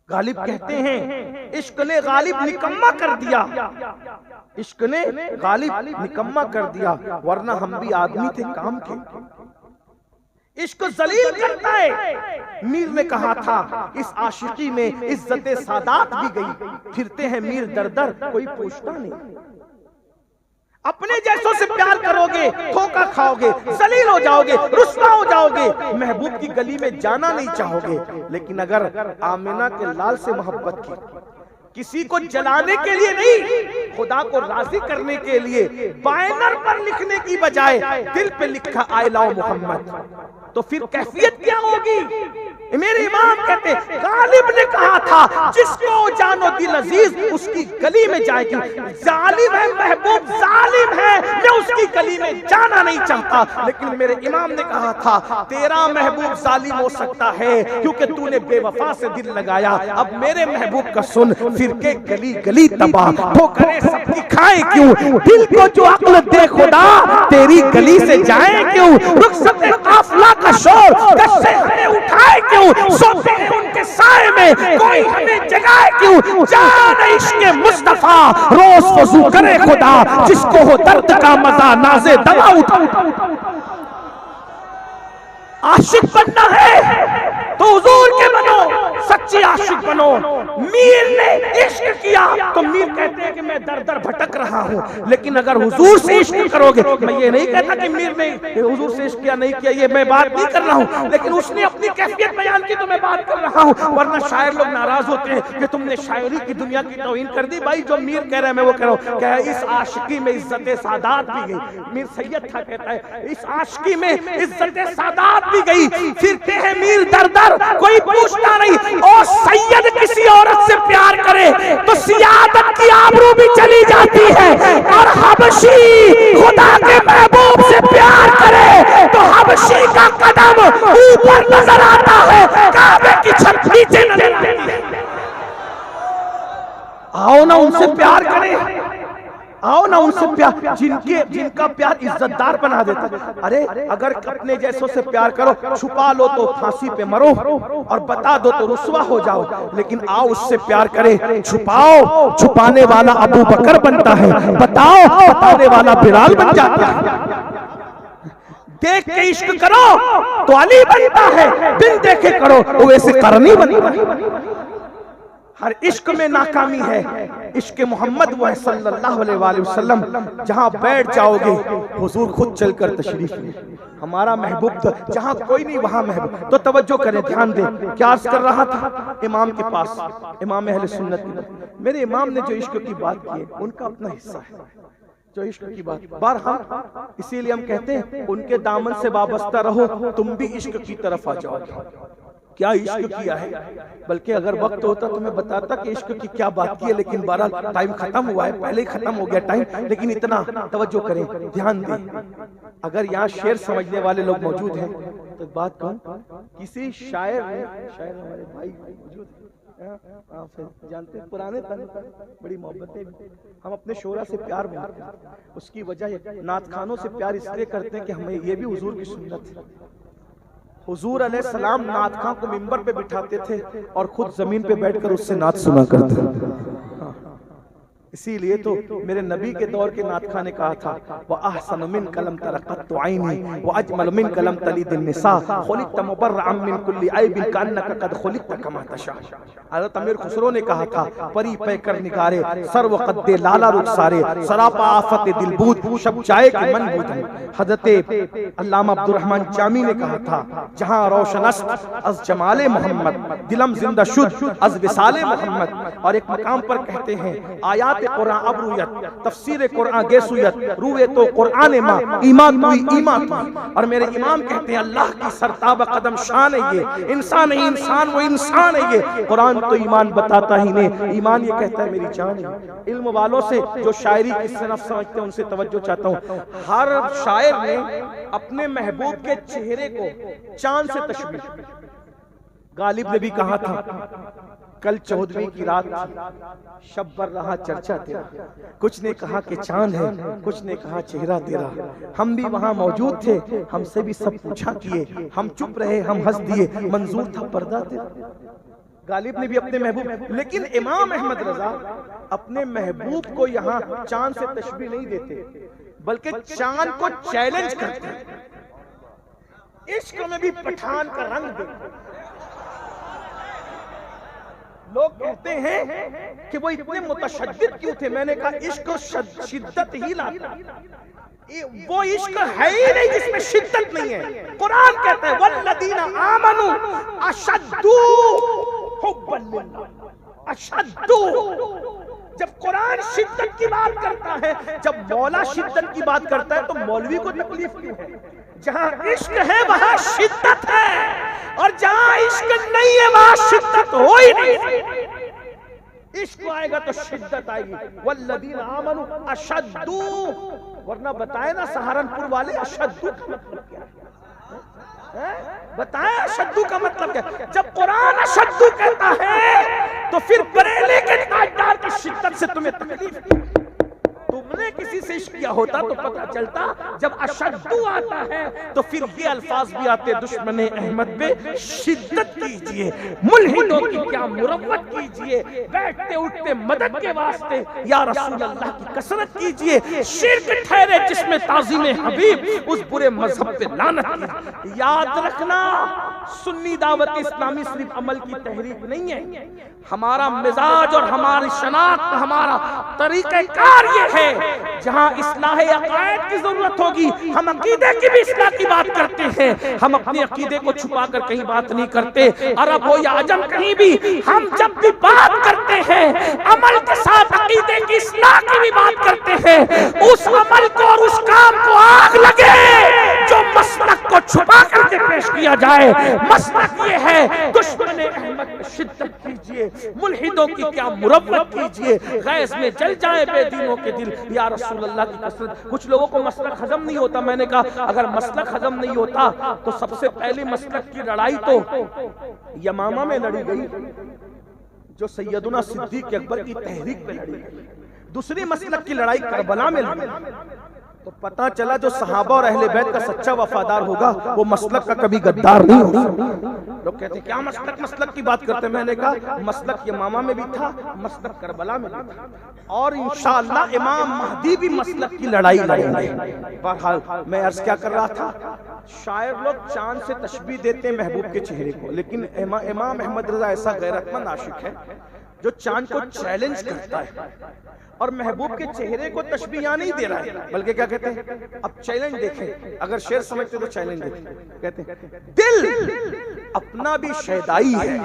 غالب کہتے ہیں عشق نے غالب نکمہ کر دیا، عشق نے غالب نکمہ کر دیا، ورنہ ہم بھی آدمی تھے کام کے. عشق ذلیل کرتا ہے. میر نے کہا تھا اس عاشقی میں عزت سادات بھی گئی، پھرتے ہیں میر در در کوئی پوچھتا نہیں. اپنے جیسوں سے پیار کرو گے دھوکا کھاؤ گے، ذلیل ہو جاؤ گے، رسوا ہو جاؤ گے، محبوب کی گلی میں جانا نہیں چاہو گے. لیکن اگر آمنہ کے لال سے محبت کی، کسی کو جلانے کے لیے نہیں، خدا کو راضی کرنے کے لیے، بینر پر لکھنے کی بجائے دل پہ لکھا آئی لو محمد، تو پھر کیفیت کیا ہوگی؟ میرے امام کہتے ہیں غالب نے کہا تھا جس کو جانو دل عزیز اس کی گلی میں جائے گی. ظالم ہے محبوب، ظالم ہے، میں اس کی گلی میں جانا نہیں چاہتا. لیکن میرے امام نے کہا تھا تیرا محبوب ظالم ہو سکتا ہے کیونکہ تو نے بے وفا سے دل لگایا. اب میرے محبوب کا سن، پھر کے گلی گلی تباہ تو کرے سب کی کھائے کیوں، دل کو جو عقل دے خدا تیری گلی سے جائیں کیوں، رخصت قافلہ کا شور کشے ہمیں اٹھائے کیوں، سوتے ہیں ان کے سائے میں کوئی ہمیں جگائے کیوں. جان عشق مصطفیٰ روز وضو کرے خدا، جس کو ہو درد کا مزہ نازے دوا اٹھا. عاشق بننا ہے تو حضور کے بنو، سچی عاشق بنو. میر نے عشق کیا تو میر کہتے ہیں کہ میں در در بھٹک رہا ہوں، لیکن اگر حضور سے عشق کرو گے، میں یہ نہیں کہتا کہ میر نے حضور سے عشق کیا نہیں کیا، یہ میں بات نہیں کر رہا ہوں، لیکن اس نے اپنی کیفیت بیان کی تو میں بات کر رہا ہوں. ورنہ شاعر لوگ ناراض ہوتے ہیں کہ تم نے شاعری کی دنیا کی توہین کر دی. بھائی جو میر کہہ رہا ہے میں وہ کہہ رہا ہوں کہ اس عاشقی میں عزت سادات بھی گئی. میر سید تھا کہتا ہے اس عاشقی میں عزت سادات بھی گئی، پھرتے ہیں میر در در کوئی پوچھتا نہیں. اور سید کسی عورت سے پیار کرے تو سیادت کی آبرو بھی چلی جاتی ہے، اور حبشی خدا کے محبوب سے پیار کرے تو حبشی کا قدم اوپر نظر آتا ہے، کعبے کی چھت نیچے نظر آتی ہے۔ آؤ نا ان سے پیار کریں، آؤ نا ان سے پیار، جن کا پیار عزت دار بنا دیتا ہے۔ ارے اگر اپنے جیسوں سے پیار کرو، چھپا لو تو پھانسی پہ مرو اور بتا دو تو رسوا ہو جاؤ، لیکن آؤ اس سے پیار کرے، چھپاؤ چھپانے والا ابو بکر بنتا ہے، بتاؤ بتانے والا بلال بن جاتا ہے۔ دیکھ کے عشق کرو تو علی بنتا ہے، بن دیکھے کرو تو ویسے قرنی بنتا ہے۔ ہر عشق میں ناکامی ہے، عشق محمد وہ ہے صلی اللہ علیہ وآلہ وسلم، جہاں بیٹھ جاؤ گے حضور خود چل کر تشریف لے۔ ہمارا محبوب جہاں کوئی نہیں وہاں محبوب۔ تو توجہ کریں، دھیان دیں، کیا عرض کر رہا تھا؟ امام کے پاس، امام اہل سنت کی، میرے امام نے جو عشق کی بات کی ہے ان کا اپنا حصہ ہے، جو عشق کی بات بہرحال، اسی لیے ہم کہتے ہیں ان کے دامن سے وابستہ رہو، تم بھی عشق کی طرف آ جاؤ گے۔ کیا عشق کیا ہے، بلکہ اگر وقت ہوتا تو میں بتاتا کہ عشق کی کیا بات کی ہے، لیکن بہرحال ٹائم ختم ہوا ہے، پہلے ہی ختم ہو گیا ٹائم، لیکن اتنا توجہ کریں، دھیان دیں۔ اگر یہاں شعر سمجھنے والے لوگ موجود ہیں تو بات کہوں، کسی شاعر نے، شاعر ہمارے بھائی موجود ہیں، جانتے ہیں پرانے تن بڑی محبتیں بھی، ہم اپنے شعرا سے پیار مانتے ہیں، اس کی وجہ نعت خوانوں سے پیار اس لیے کرتے ہیں کہ ہمیں یہ بھی حضور کی سنت ہے۔ حضور علیہ السلام نعت خواں کو منبر پہ بٹھاتے تھے اور خود زمین پہ بیٹھ کر اس سے نعت سنا کرتے، اسی لیے تو میرے نبی کے دور کے نعت خواں نے کہا تھا وَأَحْسَنُ مِنْكَ لَمْ تَرَ قَطُّ عَيْنِي وَأَجْمَلُ مِنْكَ لَمْ تَلِدِ النِّسَاءُ خُلِقْتَ مُبَرَّأً مِنْ كُلِّ عَيْبٍ كَأَنَّكَ قَدْ خُلِقْتَ كَمَا تَشَاءُ۔ حضرت امیر خسرو نے کہا تھا پری پے کر نگارے سرو قد لالا رخسارے سراپا آفت دل بود شب چائے کے من بودن۔ حضرت علامہ عبد الرحمن جامی نے کہا تھا جہاں روشن است از جمال محمد دلم زندہ شد از وصال محمد۔ اور ایک مقام پر کہتے ہیں آیات قرآن ابرویت تفسیر قرآن گیسویت روئے تو قرآن ماں ایمان توی ایمان توی۔ اور میرے امام کہتے ہیں اللہ کی سرتاب قدم شان ہے یہ، انسان ہے انسان وہ انسان ہے یہ، قرآن تو ایمان بتاتا ہی نہیں، ایمان یہ کہتا ہے میری جان ہے۔ علم والوں سے جو شاعری کی صنف سمجھتے ہیں ان سے توجہ چاہتا ہوں، ہر شاعر نے اپنے محبوب کے چہرے کو چاند سے تشبیہ، غالب نے بھی کہا تھا کل 14ویں کی رات شب بر رہا چرچا تیرا، کچھ نے کہا کہ چاند ہے کچھ نے کہا چہرہ تیرا، ہم بھی وہاں موجود تھے ہم سے بھی سب پوچھا کیے، ہم چپ رہے ہم ہنس دیے منظور تھا پردہ تیرا۔ غالب نے بھی اپنے محبوب، لیکن امام احمد رضا اپنے محبوب کو یہاں چاند سے تشبیہ نہیں دیتے بلکہ چاند کو چیلنج کرتے ہیں، عشق میں بھی پٹھان کا رنگ دیتے۔ لوگ کہتے ہیں کہ وہ اتنے متشدد کیوں تھے، میں نے کہا عشق شدت ہی لاتا، وہ عشق ہے ہی نہیں جس میں شدت نہیں ہے۔ قرآن کہتا ہے وَالَّذِينَ آمَنُوا أَشَدُّ حُبًّا لِلَّهِ اشد۔ جب قرآن شدت کی بات کرتا ہے، جب مولا شدت کی بات کرتا ہے تو مولوی کو تکلیف کیوں ہے؟ جہاں عشق ہے وہاں شدت ہے، اور جہاں عشق نہیں ہے وہاں شدت ہو ہی نہیں۔ عشق آئے گا تو شدت آئے گی۔ والذین آمنوا اشد، ورنہ بتائے نا سہارنپور والے اشد کا مطلب کیا ہے؟ بتائیں اشدو کا مطلب کیا؟ جب قرآن اشدو کہتا ہے تو پھر بریلے کے تاجدار کی شدت سے تمہیں تکلیف کی؟ تم نے کسی سے عشق کیا ہوتا تو پتہ چلتا، جب اشدو آتا ہے تو پھر یہ الفاظ بھی آتے دشمن احمد پہ شدت کیجئے، ملحدوں کی کیا مروت کیجئے، بیٹھتے اٹھتے مدد کے واسطے یا رسول اللہ کی کثرت کیجئے، شرک ٹھہرے جس میں تعظیم حبیب اس برے مذہب پہ لعنت کیجئے۔ یاد رکھنا سنی دعوت اسلامی صرف عمل کی تحریک نہیں ہے، ہمارا مزاج اور ہماری شناخت ہمارا طریقہ کار یہ ہے جہاں اصلاح عقائد کی ضرورت ہوگی ہم عقیدے کی بھی اصلاح کی بات کرتے ہیں، ہم اپنے عقیدے کو چھپا کر کہیں بات نہیں کرتے، عرب ہو یا عجم کہیں بھی ہم جب بھی بات کرتے ہیں عمل کے ساتھ عقیدے کی اصلاح کی بھی بات کرتے ہیں۔ اس عمل کو اور اس کام کو آگ لگے جو مسلک کو چھپا کر کے پیش پیش کیا جائے۔ مسلک یہ ہے دشمن احمد میں شدت کیجئے، ملحدوں کی کیا مروت کیجئے، غیظ میں جل جائیں بے دینوں کے دل۔ یا رسول اللہ کی کثرت۔ کچھ لوگوں کو مسلک ہضم نہیں ہوتا، میں نے کہا اگر مسلک ہضم نہیں ہوتا تو سب سے پہلی مسلک کی لڑائی تو یمامہ میں لڑی گئی جو سیدنا صدیق اکبر کی تحریک پہ لڑی گئی، دوسری مسلک کی لڑائی کربلا میں لڑی گئی۔ تو پتہ چلا جو صحابہ اور اہل بیت کا سچا وفادار ہوگا وہ مسلک کا کبھی غدار نہیں ہوگا۔ لوگ کہتے ہیں کیا مسلک کی بات کرتے ہیں، میں نے کہا مسلک یمامہ میں بھی تھا، مسلک کربلا میں بھی تھا، اور انشاءاللہ امام مہدی بھی مسلک کی لڑائی لڑیں گے۔ بہرحال میں عرض کیا کر رہا تھا، شاعر لوگ چاند سے تشبیہ دیتے ہیں محبوب کے چہرے کو، لیکن امام احمد رضا ایسا غیرت مند عاشق ہے جو چاند کو چیلنج کرتا ہے اور محبوب کے چہرے کو تشبیہ نہیں دے رہا ہے، بلکہ کیا کہتے ہیں، اب چیلنج دیکھیں، اگر شعر سمجھتے تو چیلنج دیکھیں، کہتے ہیں دل اپنا بھی شیدائی ہے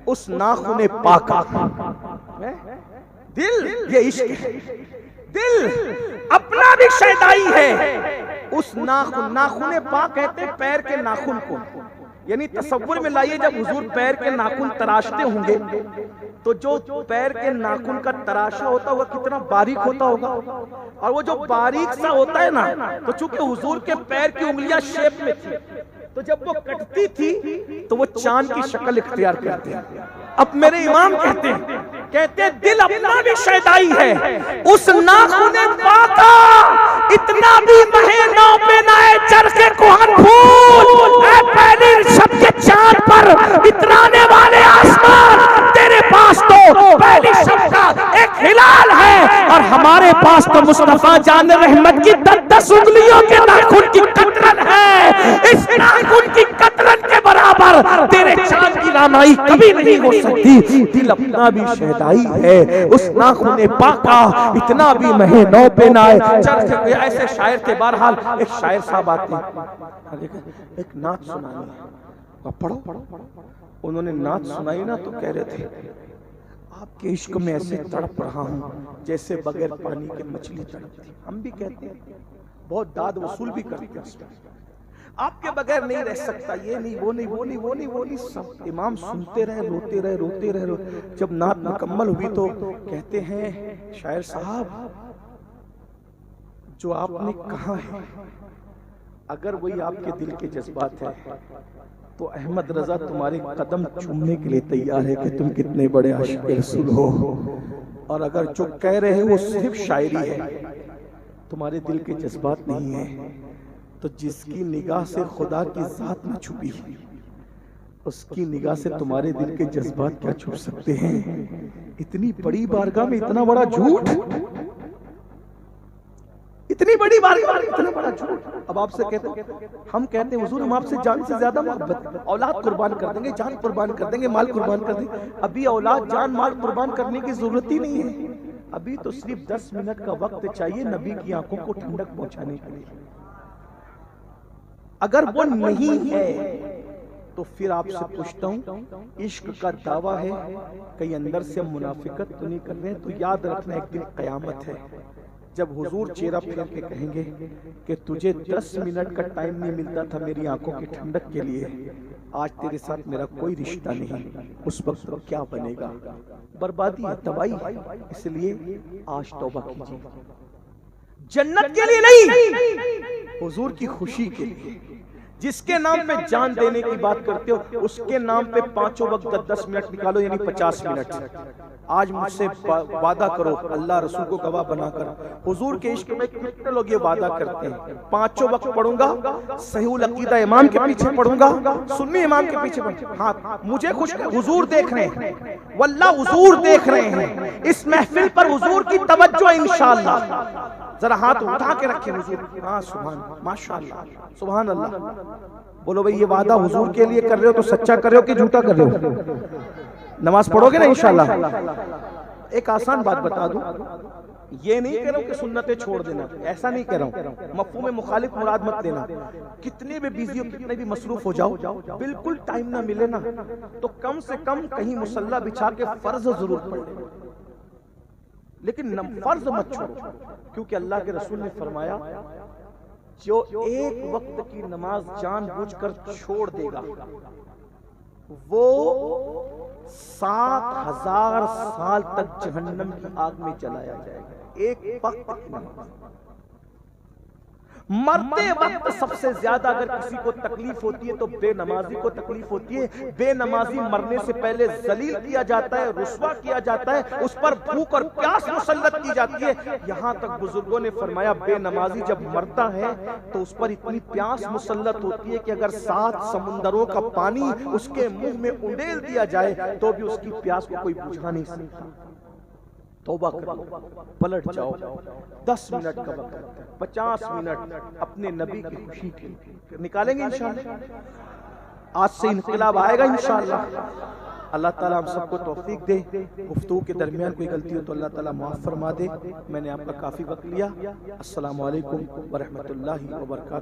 اس ناخن پاکا، دل یہ عشق ہے، دل اپنا بھی شیدائی ہے اس ناخن پاک، کہتے ہیں پیر کے ناخن کو، یعنی تصور میں لائیے جب حضور پیر کے ناخن تراشتے ہوں گے تو جو پیر کے ناخن کا تراشا ہوتا ہوگا کتنا باریک ہوتا ہوگا، اور وہ جو باریک سا ہوتا ہے نا، تو چونکہ حضور کے پیر کی انگلیاں شیپ میں تھی تو جب وہ کٹتی تھی تو وہ چاند کی شکل اختیار کرتے ہیں۔ اب میرے امام کہتے ہیں دل اپنا بھی شیدائی ہے اس ناخن پاکا، اتنا بھی مہینوں پہ نائے چرخے کوہن پھول، اے پہلی شب کے چاند پر اترانے والے آسمان، تیرے پاس تو پہلی شب کا ایک ہلال ہے اور ہمارے پاس تو مصطفیٰ جان رحمت کی 10 انگلیوں کے ناخن کی قطرن ہے، اس ناخن کی قطرن کے برابر تیرے چاند کی رامائی کبھی نہیں ہو سکتی۔ دل اپنا بھی شہدائی ہے اس ناخن پاکا، اتنا بھی مہینوں پہ نائے چرخے۔ ایسے شاعر تھے، بہرحال ایک شاعر صاحب آتے ہیں، ایک نعت سنانی ہے، پڑھو، انہوں نے نعت سنائی نا تو کہہ رہے تھے آپ کے عشق میں ایسے تڑپ رہا ہوں جیسے بغیر پانی کے مچھلی تڑپتی۔ ہم بھی کہتے ہیں، بہت داد وصول بھی کرتے ہیں، آپ کے بغیر نہیں رہ سکتا، یہ نہیں وہ نہیں وہ نہیں وہ نہیں وہ نہیں، سب امام سنتے رہے، روتے رہے روتے رہے۔ جب نعت مکمل ہوئی تو کہتے ہیں شاعر صاحب جو آپ نے کہا ہے اگر وہی آپ کے دل کے جذبات ہے تو احمد رضا تمہارے قدم چومنے کے لیے تیار ہے کہ تم کتنے بڑے عاشق رسول ہو، اور اگر جو کہہ رہے ہیں وہ صرف شاعری ہے، تمہارے دل کے جذبات نہیں ہیں، تو جس کی نگاہ سے خدا کی ذات نہ چھپی اس کی نگاہ سے تمہارے دل کے جذبات کیا چھپ سکتے ہیں؟ اتنی بڑی بارگاہ میں اتنا بڑا جھوٹ، اتنی بڑی بارگاہ میں اتنا بڑا جھوٹ۔ اب آپ سے کہتے ہیں، ہم کہتے ہیں حضور ہم آپ سے جان سے زیادہ محبت، اولاد قربان کر دیں گے، جان قربان کر دیں گے، مال قربان کر دیں گے۔ ابھی اولاد جان مال قربان کرنے کی ضرورت ہی نہیں ہے، ابھی تو صرف 10 منٹ کا وقت چاہیے نبی کی آنکھوں کو ٹھنڈک پہنچانے کے لیے۔ اگر وہ نہیں ہے تو پھر آپ سے پوچھتا ہوں عشق کا دعویٰ ہے، کہیں اندر سے منافقت تو نہیں کر رہے ہیں؟ تو یاد رکھنا ایک دن قیامت ہے جب حضور چہرہ پھیر کے کہیں گے کہ تجھے 10 منٹ کا ٹائم نہیں ملتا تھا میری آنکھوں کی ٹھنڈک کے لیے، آج تیرے ساتھ میرا کوئی رشتہ نہیں، اس وقت کیا بنے گا؟ بربادی ہے، تباہی ہے۔ اس لیے آج توبہ کیجیے، جنت کے لیے نہیں، حضور کی خوشی کے لیے۔ جس کے نام پہ جان دینے کی بات کرتے ہو اس کے نام پہ 5 وقت 10 منٹ نکالو، یعنی 50 منٹ۔ آج مجھ سے وعدہ کرو اللہ رسول کو گواہ بنا کر، حضور کے عشق میں کتنے لوگ یہ وعدہ کرتے ہیں 5 وقت پڑھوں گا، صحیح العقیدہ امام کے پیچھے پڑھوں گا، سنی امام کے پیچھے پڑھوں گا۔ ہاں مجھے خوش حضور دیکھ رہے ہیں، واللہ حضور دیکھ رہے ہیں، اس محفل پر حضور کی توجہ انشاءاللہ۔ ذرا ہاتھ اٹھا کے رکھیں حضور، ہاں سبحان ماشاءاللہ سبحان اللہ۔ بولو بھئی یہ وعدہ حضور کے لیے کر رہے ہو تو سچا کر رہے ہو کہ جھوٹا کر رہے ہو؟ نماز پڑھو گے نا انشاءاللہ؟ ایک آسان بات بتا دوں، یہ نہیں کہہ رہا ہوں کہ سنتیں چھوڑ دینا، ایسا نہیں کہہ رہا ہوں، مفہوم مخالف مراد مت دینا۔ کتنے بھی بیزی ہو، کتنے بھی مصروف ہو جاؤ، بالکل ٹائم نہ ملے نا تو کم سے کم کہیں مصلی بچھا کے فرض ضرور پڑھ، لیکن فرض مت چھوڑو، کیونکہ اللہ کے رسول نے فرمایا جو ایک وقت کی نماز جان بوجھ کر چھوڑ دے گا وہ 7,000 سال تک جہنم کی آگ میں جلایا جائے گا، ایک وقت کی نماز۔ مرتے وقت سب سے زیادہ اگر کسی کو تکلیف ہوتی ہے تو بے نمازی کو تکلیف ہوتی ہے۔ بے نمازی مرنے سے پہلے ذلیل کیا جاتا ہے، رسوا کیا جاتا ہے، اس پر بھوک اور پیاس مسلط کی جاتی ہے۔ یہاں تک بزرگوں نے فرمایا بے نمازی جب مرتا ہے تو اس پر اتنی پیاس مسلط ہوتی ہے کہ اگر 7 سمندروں کا پانی اس کے منہ میں انڈیل دیا جائے تو بھی اس کی پیاس کو کوئی بجھا نہیں سکتا۔ توبہ کرو، پلٹ جاؤ، 10 منٹ کا وقت، 50 منٹ اپنے نبی کی خوشی کی نکالیں گے انشاءاللہ۔ آج سے انقلاب آئے گا انشاءاللہ۔ اللہ تعالیٰ ہم سب کو توفیق دے۔ گفتگو کے درمیان کوئی غلطی ہو تو اللہ تعالیٰ معاف فرما دے۔ میں نے آپ کا کافی وقت لیا۔ السلام علیکم ورحمۃ اللہ وبرکاتہ۔